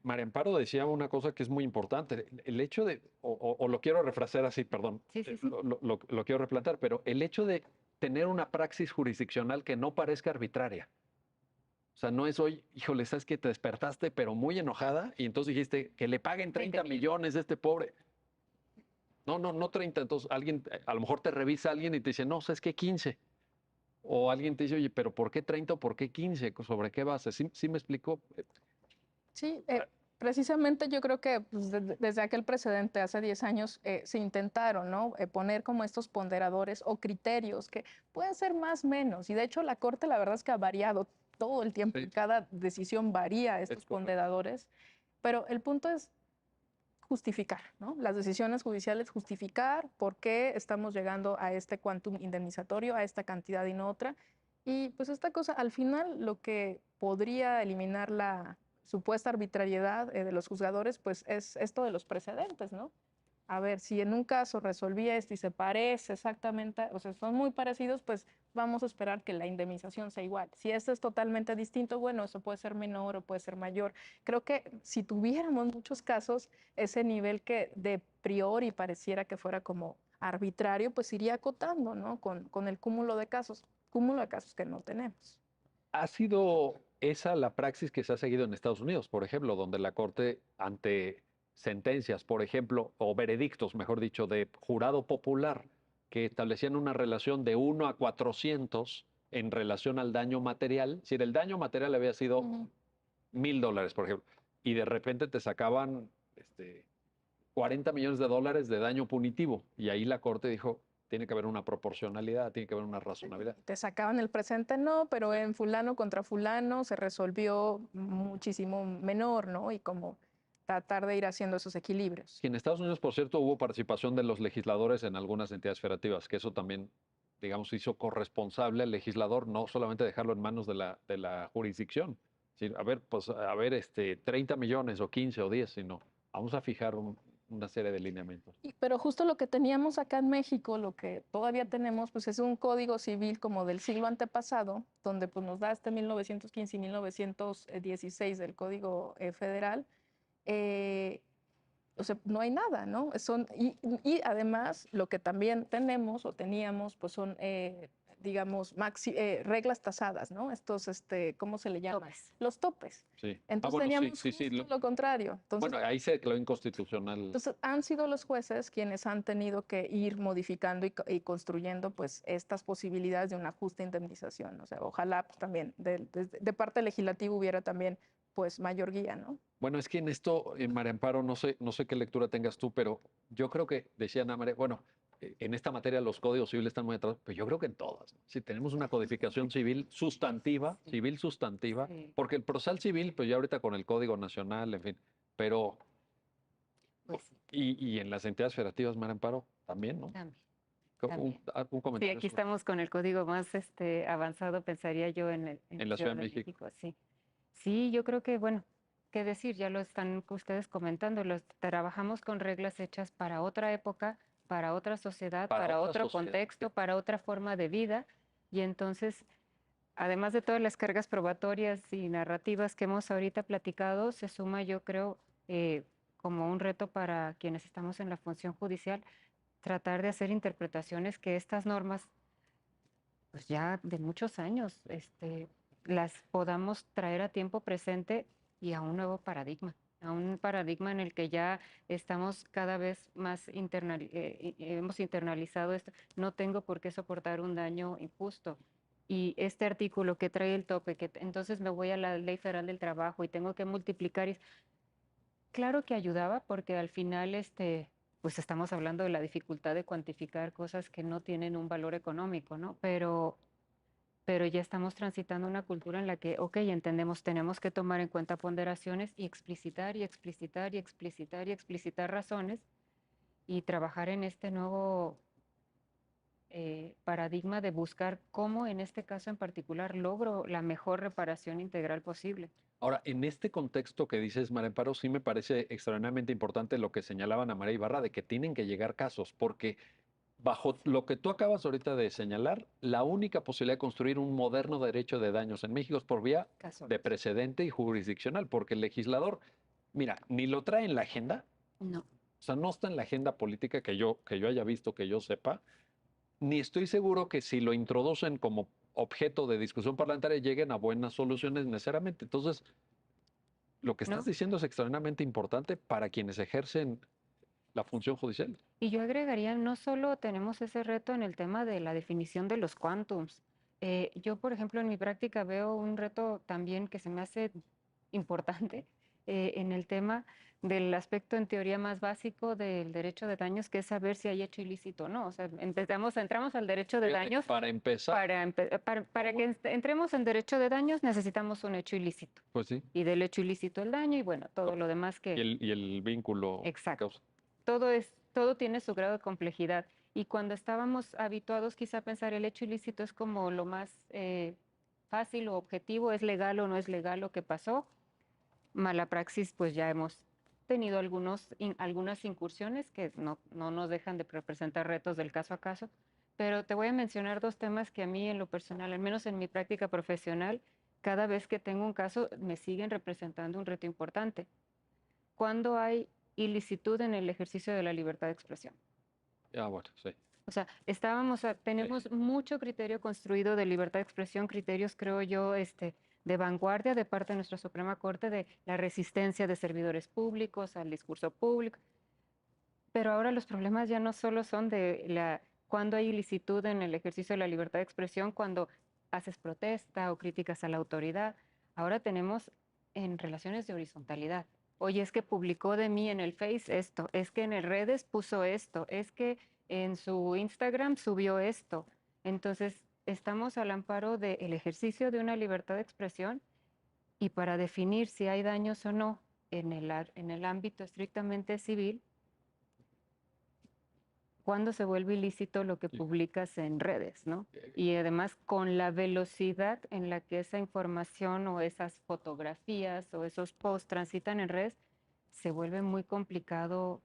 María Amparo decía una cosa que es muy importante. El hecho de, o lo quiero refrasear así, perdón, Sí, sí, sí. lo quiero replantear, pero el hecho de tener una praxis jurisdiccional que no parezca arbitraria. O sea, no es hoy, híjole, sabes que te despertaste, pero muy enojada, y entonces dijiste que le paguen 30 millones a este pobre. No 30. Entonces alguien, a lo mejor te revisa alguien y te dice, no, sabes que 15. O alguien te dice, oye, pero ¿por qué 30 o por qué 15? ¿Sobre qué base? ¿Sí me explicó? Sí, precisamente yo creo que pues, desde aquel precedente hace 10 años se intentaron, ¿no? Poner como estos ponderadores o criterios que pueden ser más o menos. Y de hecho la Corte la verdad es que ha variado todo el tiempo. Sí. Y cada decisión varía estos correcto. ponderadores. Pero el punto es justificar, ¿no? Las decisiones judiciales, justificar por qué estamos llegando a este quantum indemnizatorio, a esta cantidad y no otra. Y pues esta cosa, al final, lo que podría eliminar supuesta arbitrariedad de los juzgadores, pues es esto de los precedentes, ¿no? A ver, si en un caso resolví esto y se parece exactamente, o sea, son muy parecidos, pues vamos a esperar que la indemnización sea igual. Si esto es totalmente distinto, bueno, eso puede ser menor o puede ser mayor. Creo que si tuviéramos muchos casos, ese nivel que de priori pareciera que fuera como arbitrario, pues iría acotando, ¿no? Con el cúmulo de casos que no tenemos. ¿Ha sido esa la praxis que se ha seguido en Estados Unidos, por ejemplo, donde la Corte ante sentencias, por ejemplo, o veredictos, mejor dicho, de jurado popular que establecían una relación de 1 a 400 en relación al daño material? Si el daño material había sido $1,000, por ejemplo, y de repente te sacaban 40 millones de dólares de daño punitivo, y ahí la Corte dijo, tiene que haber una proporcionalidad, tiene que haber una razonabilidad. Te sacaban el presente, no, pero en fulano contra fulano se resolvió muchísimo menor, ¿no? Y como tratar de ir haciendo esos equilibrios. Y en Estados Unidos, por cierto, hubo participación de los legisladores en algunas entidades federativas, que eso también, digamos, hizo corresponsable al legislador, no solamente dejarlo en manos de la jurisdicción. Sí, a ver, pues, a ver, 30 millones o 15 o 10, sino vamos a fijar una serie de lineamientos. Pero justo lo que teníamos acá en México, lo que todavía tenemos, pues es un código civil como del siglo antepasado, donde pues nos da 1915 y 1916 del Código Federal. eh, o sea, no hay nada, ¿no? Y además lo que también tenemos o teníamos, pues son, digamos, reglas tasadas, ¿no? Estos, ¿cómo se le llama? Topes. Los topes. Sí. Entonces Bueno, teníamos sí, sí. justo lo contrario. Bueno, ahí se declaró inconstitucional. Entonces han sido los jueces quienes han tenido que ir modificando y construyendo pues estas posibilidades de una justa indemnización. O sea, ojalá pues, también de parte legislativa hubiera también pues mayor guía, ¿no? Bueno, es que en esto, María Amparo, no sé qué lectura tengas tú, pero yo creo que, decía Ana María, bueno, en esta materia los códigos civiles están muy atrás, pero yo creo que en todas, ¿no? Si tenemos una codificación civil sustantiva, Sí. porque el procesal civil, pues ya ahorita con el Código Nacional, en fin, pero, Pues sí, y en las entidades federativas, María Amparo, también, ¿no? también. Un, También. un Sí, comentario aquí estamos con el código más avanzado, pensaría yo, en la Ciudad de México. Sí. Sí, yo creo que, bueno, qué decir, ya lo están ustedes comentando, trabajamos con reglas hechas para otra época, para otra sociedad, Para para otra otro sociedad. contexto, para otra forma de vida, y entonces, además de todas las cargas probatorias y narrativas que hemos ahorita platicado, se suma, yo creo, como un reto para quienes estamos en la función judicial, tratar de hacer interpretaciones que estas normas, pues ya de muchos años, las podamos traer a tiempo presente y a un nuevo paradigma, a un paradigma en el que ya estamos cada vez más hemos internalizado esto. No tengo por qué soportar un daño injusto. Y este artículo que trae el tope, que entonces me voy a la Ley Federal del Trabajo y tengo que multiplicar. Claro que ayudaba porque al final, pues estamos hablando de la dificultad de cuantificar cosas que no tienen un valor económico, ¿no? Pero ya estamos transitando una cultura en la que, ok, entendemos, tenemos que tomar en cuenta ponderaciones y explicitar y explicitar y explicitar y explicitar razones y trabajar en este nuevo paradigma de buscar cómo en este caso en particular logro la mejor reparación integral posible. Ahora, en este contexto que dices, María Amparo, sí me parece extraordinariamente importante lo que señalaban a María Ibarra de que tienen que llegar casos, porque bajo lo que tú acabas ahorita de señalar, la única posibilidad de construir un moderno derecho de daños en México es por vía Casos. de precedente y jurisdiccional, porque el legislador, mira, ni lo trae en la agenda, No. o sea, no está en la agenda política que yo haya visto, que yo sepa, ni estoy seguro que si lo introducen como objeto de discusión parlamentaria lleguen a buenas soluciones necesariamente. Entonces, lo que estás ¿No? diciendo es extraordinariamente importante para quienes ejercen la función judicial. Y yo agregaría, no solo tenemos ese reto en el tema de la definición de los quantums. Yo, por ejemplo, en mi práctica veo un reto también que se me hace importante en el tema del aspecto en teoría más básico del derecho de daños, que es saber si hay hecho ilícito o no. O sea, entramos al derecho de Fíjate, daños. para empezar, Para que entremos en derecho de daños necesitamos un hecho ilícito. pues sí, Y del hecho ilícito el daño y bueno, todo lo demás que... y el vínculo Exacto. causa. Todo tiene su grado de complejidad. Y cuando estábamos habituados quizá a pensar el hecho ilícito es como lo más fácil o objetivo, es legal o no es legal lo que pasó, Mala praxis, pues ya hemos tenido algunas incursiones que no nos dejan de representar retos del caso a caso, pero te voy a mencionar dos temas que a mí en lo personal, al menos en mi práctica profesional, cada vez que tengo un caso me siguen representando un reto importante. Cuando hay ilicitud en el ejercicio de la libertad de expresión. Bueno, sí. O sea, tenemos mucho criterio construido de libertad de expresión, criterios, creo yo, de vanguardia de parte de nuestra Suprema Corte de la resistencia de servidores públicos al discurso público. Pero ahora los problemas ya no solo son cuando hay ilicitud en el ejercicio de la libertad de expresión, cuando haces protesta o críticas a la autoridad. Ahora tenemos en relaciones de horizontalidad. Oye, es que publicó de mí en el Face esto, es que en el redes puso esto, es que en su Instagram subió esto. Entonces, estamos al amparo del ejercicio de una libertad de expresión y para definir si hay daños o no en el ámbito estrictamente civil, cuándo se vuelve ilícito lo que publicas en redes, ¿no? Y además con la velocidad en la que esa información o esas fotografías o esos posts transitan en redes, se vuelve muy complicado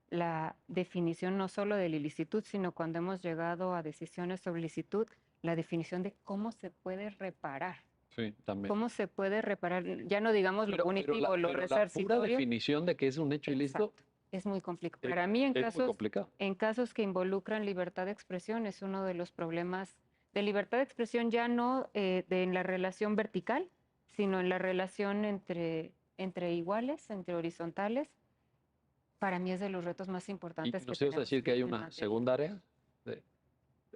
la definición no solo de la ilicitud, sino cuando hemos llegado a decisiones sobre ilicitud, la definición de cómo se puede reparar. Sí, también. ¿Cómo se puede reparar? Ya no digamos lo punitivo, lo resarcitorio. La pura definición de que es un hecho ilícito. Exacto. Es muy complicado. Para mí, en casos que involucran libertad de expresión, es uno de los problemas de libertad de expresión ya no en la relación vertical, sino en la relación entre iguales, entre horizontales. Para mí es de los retos más importantes ¿Y nos ibas a decir que hay una segunda área de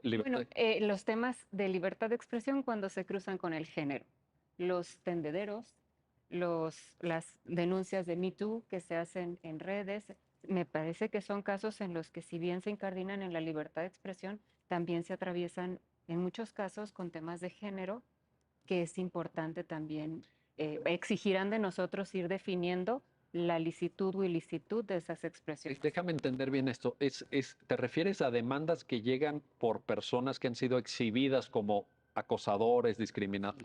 libertad? Bueno, los temas de libertad de expresión cuando se cruzan con el género. Los tendederos, las denuncias de Me Too que se hacen en redes, me parece que son casos en los que si bien se incardinan en la libertad de expresión, también se atraviesan en muchos casos con temas de género, que es importante también, exigirán de nosotros ir definiendo la licitud o ilicitud de esas expresiones. Déjame entender bien esto. ¿Te refieres a demandas que llegan por personas que han sido exhibidas como acosadores, discriminados?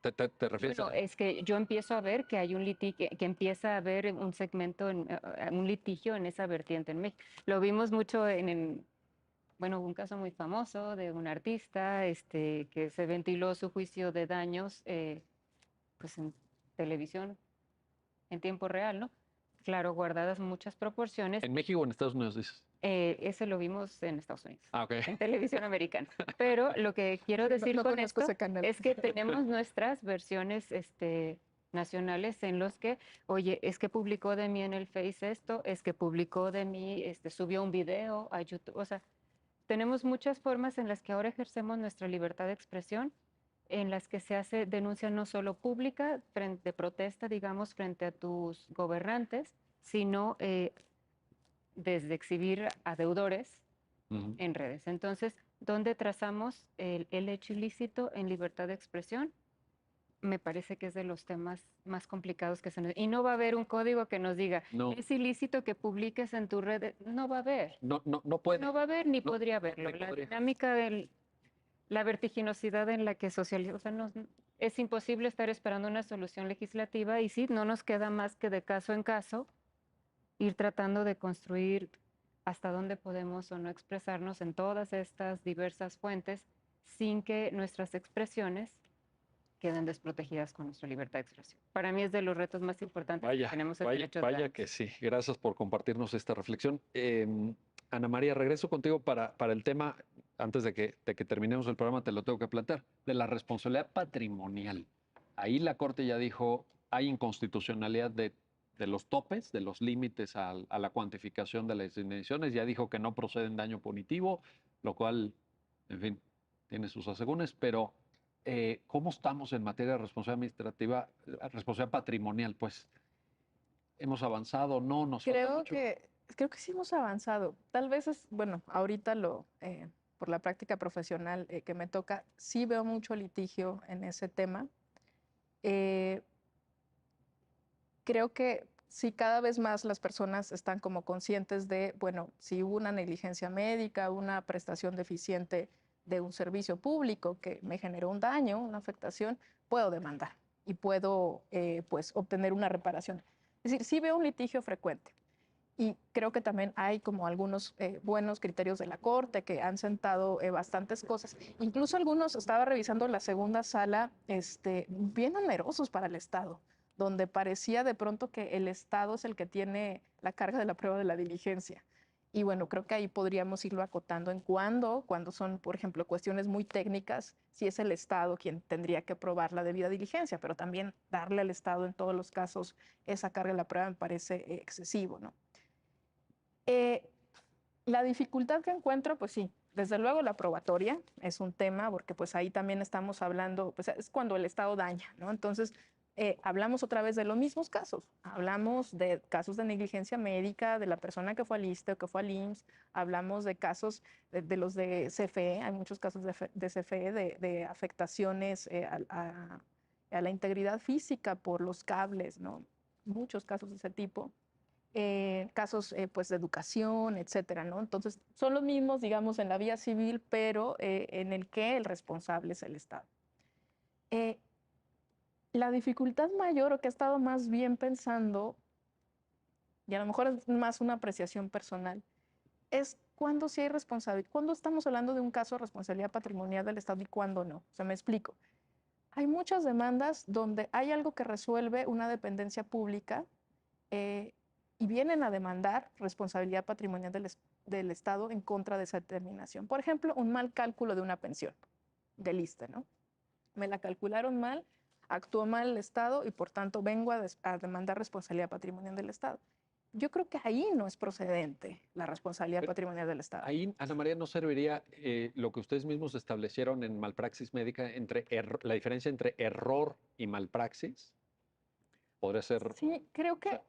¿Te refieres Bueno, es que yo empiezo a ver que hay que empieza a haber un segmento, un litigio en esa vertiente en México. Lo vimos mucho bueno, un caso muy famoso de un artista que se ventiló su juicio de daños pues en televisión en tiempo real, ¿no? Claro, guardadas muchas proporciones. ¿En México o en Estados Unidos dices? Ese lo vimos en Estados Unidos, en televisión americana. Sí. Pero lo que quiero decir con esto es que tenemos nuestras versiones nacionales en los que, oye, es que publicó de mí en el Face esto, es que publicó de mí, subió un video a YouTube. O sea, tenemos muchas formas en las que ahora ejercemos nuestra libertad de expresión, en las que se hace denuncia no solo pública, de protesta, digamos, frente a tus gobernantes, sino desde exhibir a deudores en redes. Entonces, ¿dónde trazamos el hecho ilícito en libertad de expresión? Me parece que es de los temas más complicados que se nos... Y no va a haber un código que nos diga, es ilícito que publiques en tu red. No va a haber. No puede. No va a haber ni podría haberlo. La dinámica la vertiginosidad en la que socializa, o sea, es imposible estar esperando una solución legislativa y sí, no nos queda más que de caso en caso ir tratando de construir hasta dónde podemos o no expresarnos en todas estas diversas fuentes sin que nuestras expresiones queden desprotegidas con nuestra libertad de expresión. Para mí es de los retos más importantes que tenemos el derecho de Vaya que sí. Gracias por compartirnos esta reflexión. Ana María, regreso contigo para el tema, antes de que terminemos el programa, te lo tengo que plantear, de la responsabilidad patrimonial. Ahí la Corte ya dijo, hay inconstitucionalidad de los topes, de los límites a la cuantificación de las indemnizaciones, ya dijo que no procede en daño punitivo, lo cual, en fin, tiene sus asegúnes, pero ¿cómo estamos en materia de responsabilidad administrativa, responsabilidad patrimonial? Pues, ¿hemos avanzado? ¿No? ¿Nos falta mucho? Creo que sí hemos avanzado. Tal vez bueno, ahorita por la práctica profesional que me toca, sí veo mucho litigio en ese tema. Creo que sí, cada vez más las personas están como conscientes de, bueno, si hubo una negligencia médica, una prestación deficiente de un servicio público que me generó un daño, una afectación, puedo demandar. y puedo pues obtener una reparación. Es decir, sí veo un litigio frecuente. Y creo que también hay como algunos buenos criterios de la Corte que han sentado bastantes cosas. Incluso algunos, estaba revisando la segunda sala, bien onerosos para el Estado, donde parecía de pronto que el Estado es el que tiene la carga de la prueba de la diligencia. Y bueno, creo que ahí podríamos irlo acotando en cuando son, por ejemplo, cuestiones muy técnicas, si es el Estado quien tendría que probar la debida diligencia, pero también darle al Estado en todos los casos esa carga de la prueba me parece excesivo, ¿no? Eh, la dificultad que encuentro, pues sí, desde luego la probatoria es un tema, porque pues ahí también estamos hablando, pues es cuando el Estado daña, ¿no? Entonces, hablamos otra vez de los mismos casos, hablamos de casos de negligencia médica, de la persona que fue al ISSSTE o que fue al IMSS, hablamos de casos de los de CFE, hay muchos casos de CFE, de afectaciones a la integridad física por los cables, ¿no? Muchos casos de ese tipo. Casos pues de educación, etcétera, ¿no? Entonces, son los mismos, digamos, en la vía civil, pero en el que el responsable es el Estado. Eh, la dificultad mayor, o que he estado más bien pensando, y a lo mejor es más una apreciación personal, es cuándo sí hay responsabilidad, cuándo estamos hablando de un caso de responsabilidad patrimonial del Estado y cuándo no. O sea, me explico. Hay muchas demandas donde hay algo que resuelve una dependencia pública, eh, y vienen a demandar responsabilidad patrimonial del Estado en contra de esa determinación. Por ejemplo, un mal cálculo de una pensión del ISSSTE, ¿no? Me la calcularon mal, actuó mal el Estado y por tanto vengo a demandar responsabilidad patrimonial del Estado. Yo creo que ahí no es procedente la responsabilidad Pero patrimonial del Estado. ahí, Ana María, ¿no serviría lo que ustedes mismos establecieron en malpraxis médica entre la diferencia entre error y malpraxis? Podría ser, Sí, creo o que, sea,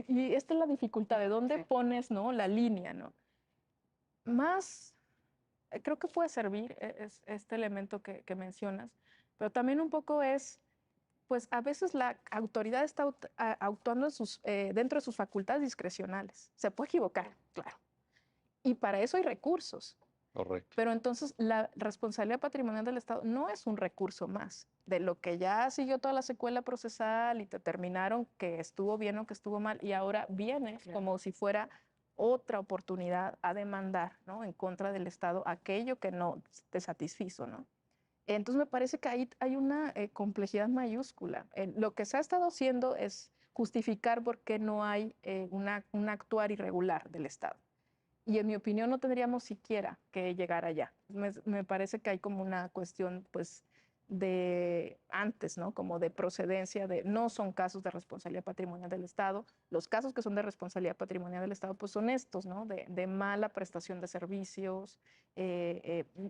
y esta es la dificultad de dónde Sí. pones, ¿no? La línea, ¿no? Más creo que puede servir este elemento que mencionas, pero también un poco es, pues a veces la autoridad está actuando dentro de sus facultades discrecionales. Se puede equivocar, claro. Y para eso hay recursos. correcto. Pero entonces la responsabilidad patrimonial del Estado no es un recurso más de lo que ya siguió toda la secuela procesal y determinaron que estuvo bien o que estuvo mal y ahora viene como si fuera otra oportunidad a demandar, ¿no? En contra del Estado aquello que no te satisfizo, ¿no? Entonces me parece que ahí hay una complejidad mayúscula. Lo que se ha estado haciendo es justificar por qué no hay un actuar irregular del Estado. Y en mi opinión no tendríamos siquiera que llegar allá. Me parece que hay como una cuestión, pues, de antes, ¿no? Como de procedencia, de no son casos de responsabilidad patrimonial del Estado. Los casos que son de responsabilidad patrimonial del Estado, pues son estos, ¿no? De mala prestación de servicios,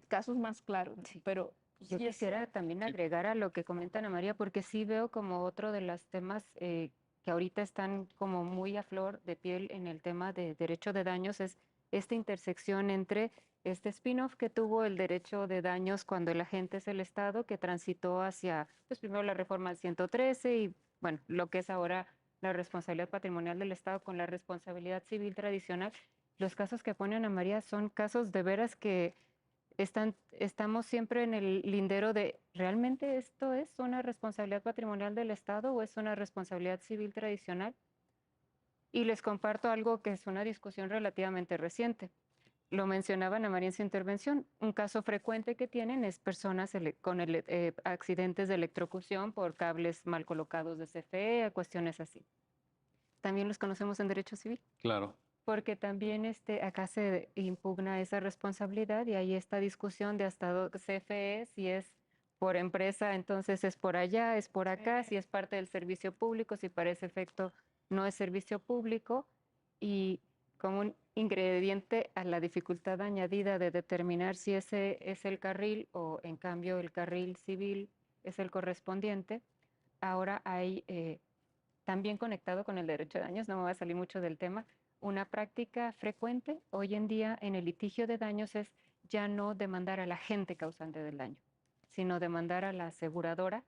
casos más claros, ¿no? Sí. Pero Yo sí es, quisiera también Sí. agregar a lo que comenta Ana María, porque sí veo como otro de los temas que ahorita están como muy a flor de piel en el tema de derecho de daños, es esta intersección entre este spin-off que tuvo el derecho de daños cuando el agente es el Estado, que transitó hacia, pues primero la reforma del 113 y, bueno, lo que es ahora la responsabilidad patrimonial del Estado con la responsabilidad civil tradicional. Los casos que pone Ana María son casos de veras que estamos siempre en el lindero de, ¿realmente esto es una responsabilidad patrimonial del Estado o es una responsabilidad civil tradicional? Y les comparto algo que es una discusión relativamente reciente. Lo mencionaba Ana María en su intervención. Un caso frecuente que tienen es personas con accidentes de electrocución por cables mal colocados de CFE, cuestiones así. También los conocemos en derecho civil. Claro. Porque también acá se impugna esa responsabilidad y hay esta discusión de hasta CFE, si es por empresa, entonces es por allá, es por acá, si es parte del servicio público, si para ese efecto no es servicio público. Y como un ingrediente a la dificultad añadida de determinar si ese es el carril o en cambio el carril civil es el correspondiente, ahora hay también conectado con el derecho de daños, no me va a salir mucho del tema, una práctica frecuente hoy en día en el litigio de daños es ya no demandar al agente causante del daño, sino demandar a la aseguradora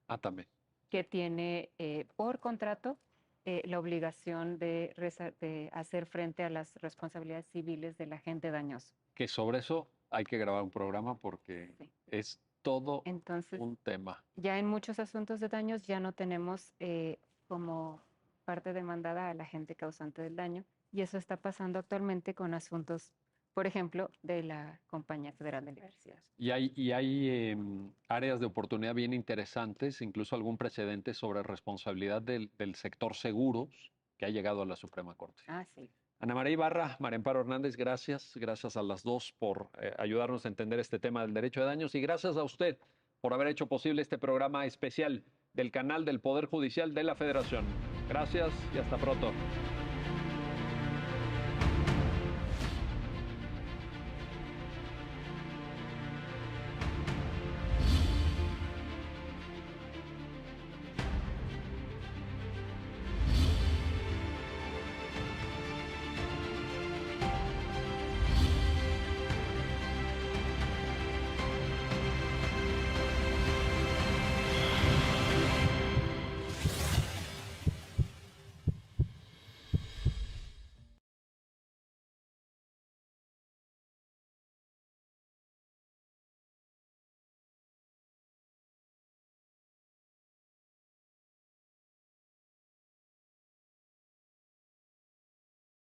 Ah, también. que tiene por contrato la obligación de hacer frente a las responsabilidades civiles del agente dañoso. Que sobre eso hay que grabar un programa porque Sí. es todo Entonces, un tema. ya en muchos asuntos de daños ya no tenemos como parte demandada a la gente causante del daño, y eso está pasando actualmente con asuntos, por ejemplo, de la Compañía Federal de Electricidad. Y hay áreas de oportunidad bien interesantes, incluso algún precedente sobre responsabilidad del sector seguros que ha llegado a la Suprema Corte. Ah, sí. Ana María Ibarra, María Amparo Hernández, gracias. Gracias a las dos por ayudarnos a entender este tema del derecho de daños, y gracias a usted por haber hecho posible este programa especial del canal del Poder Judicial de la Federación. Gracias y hasta pronto.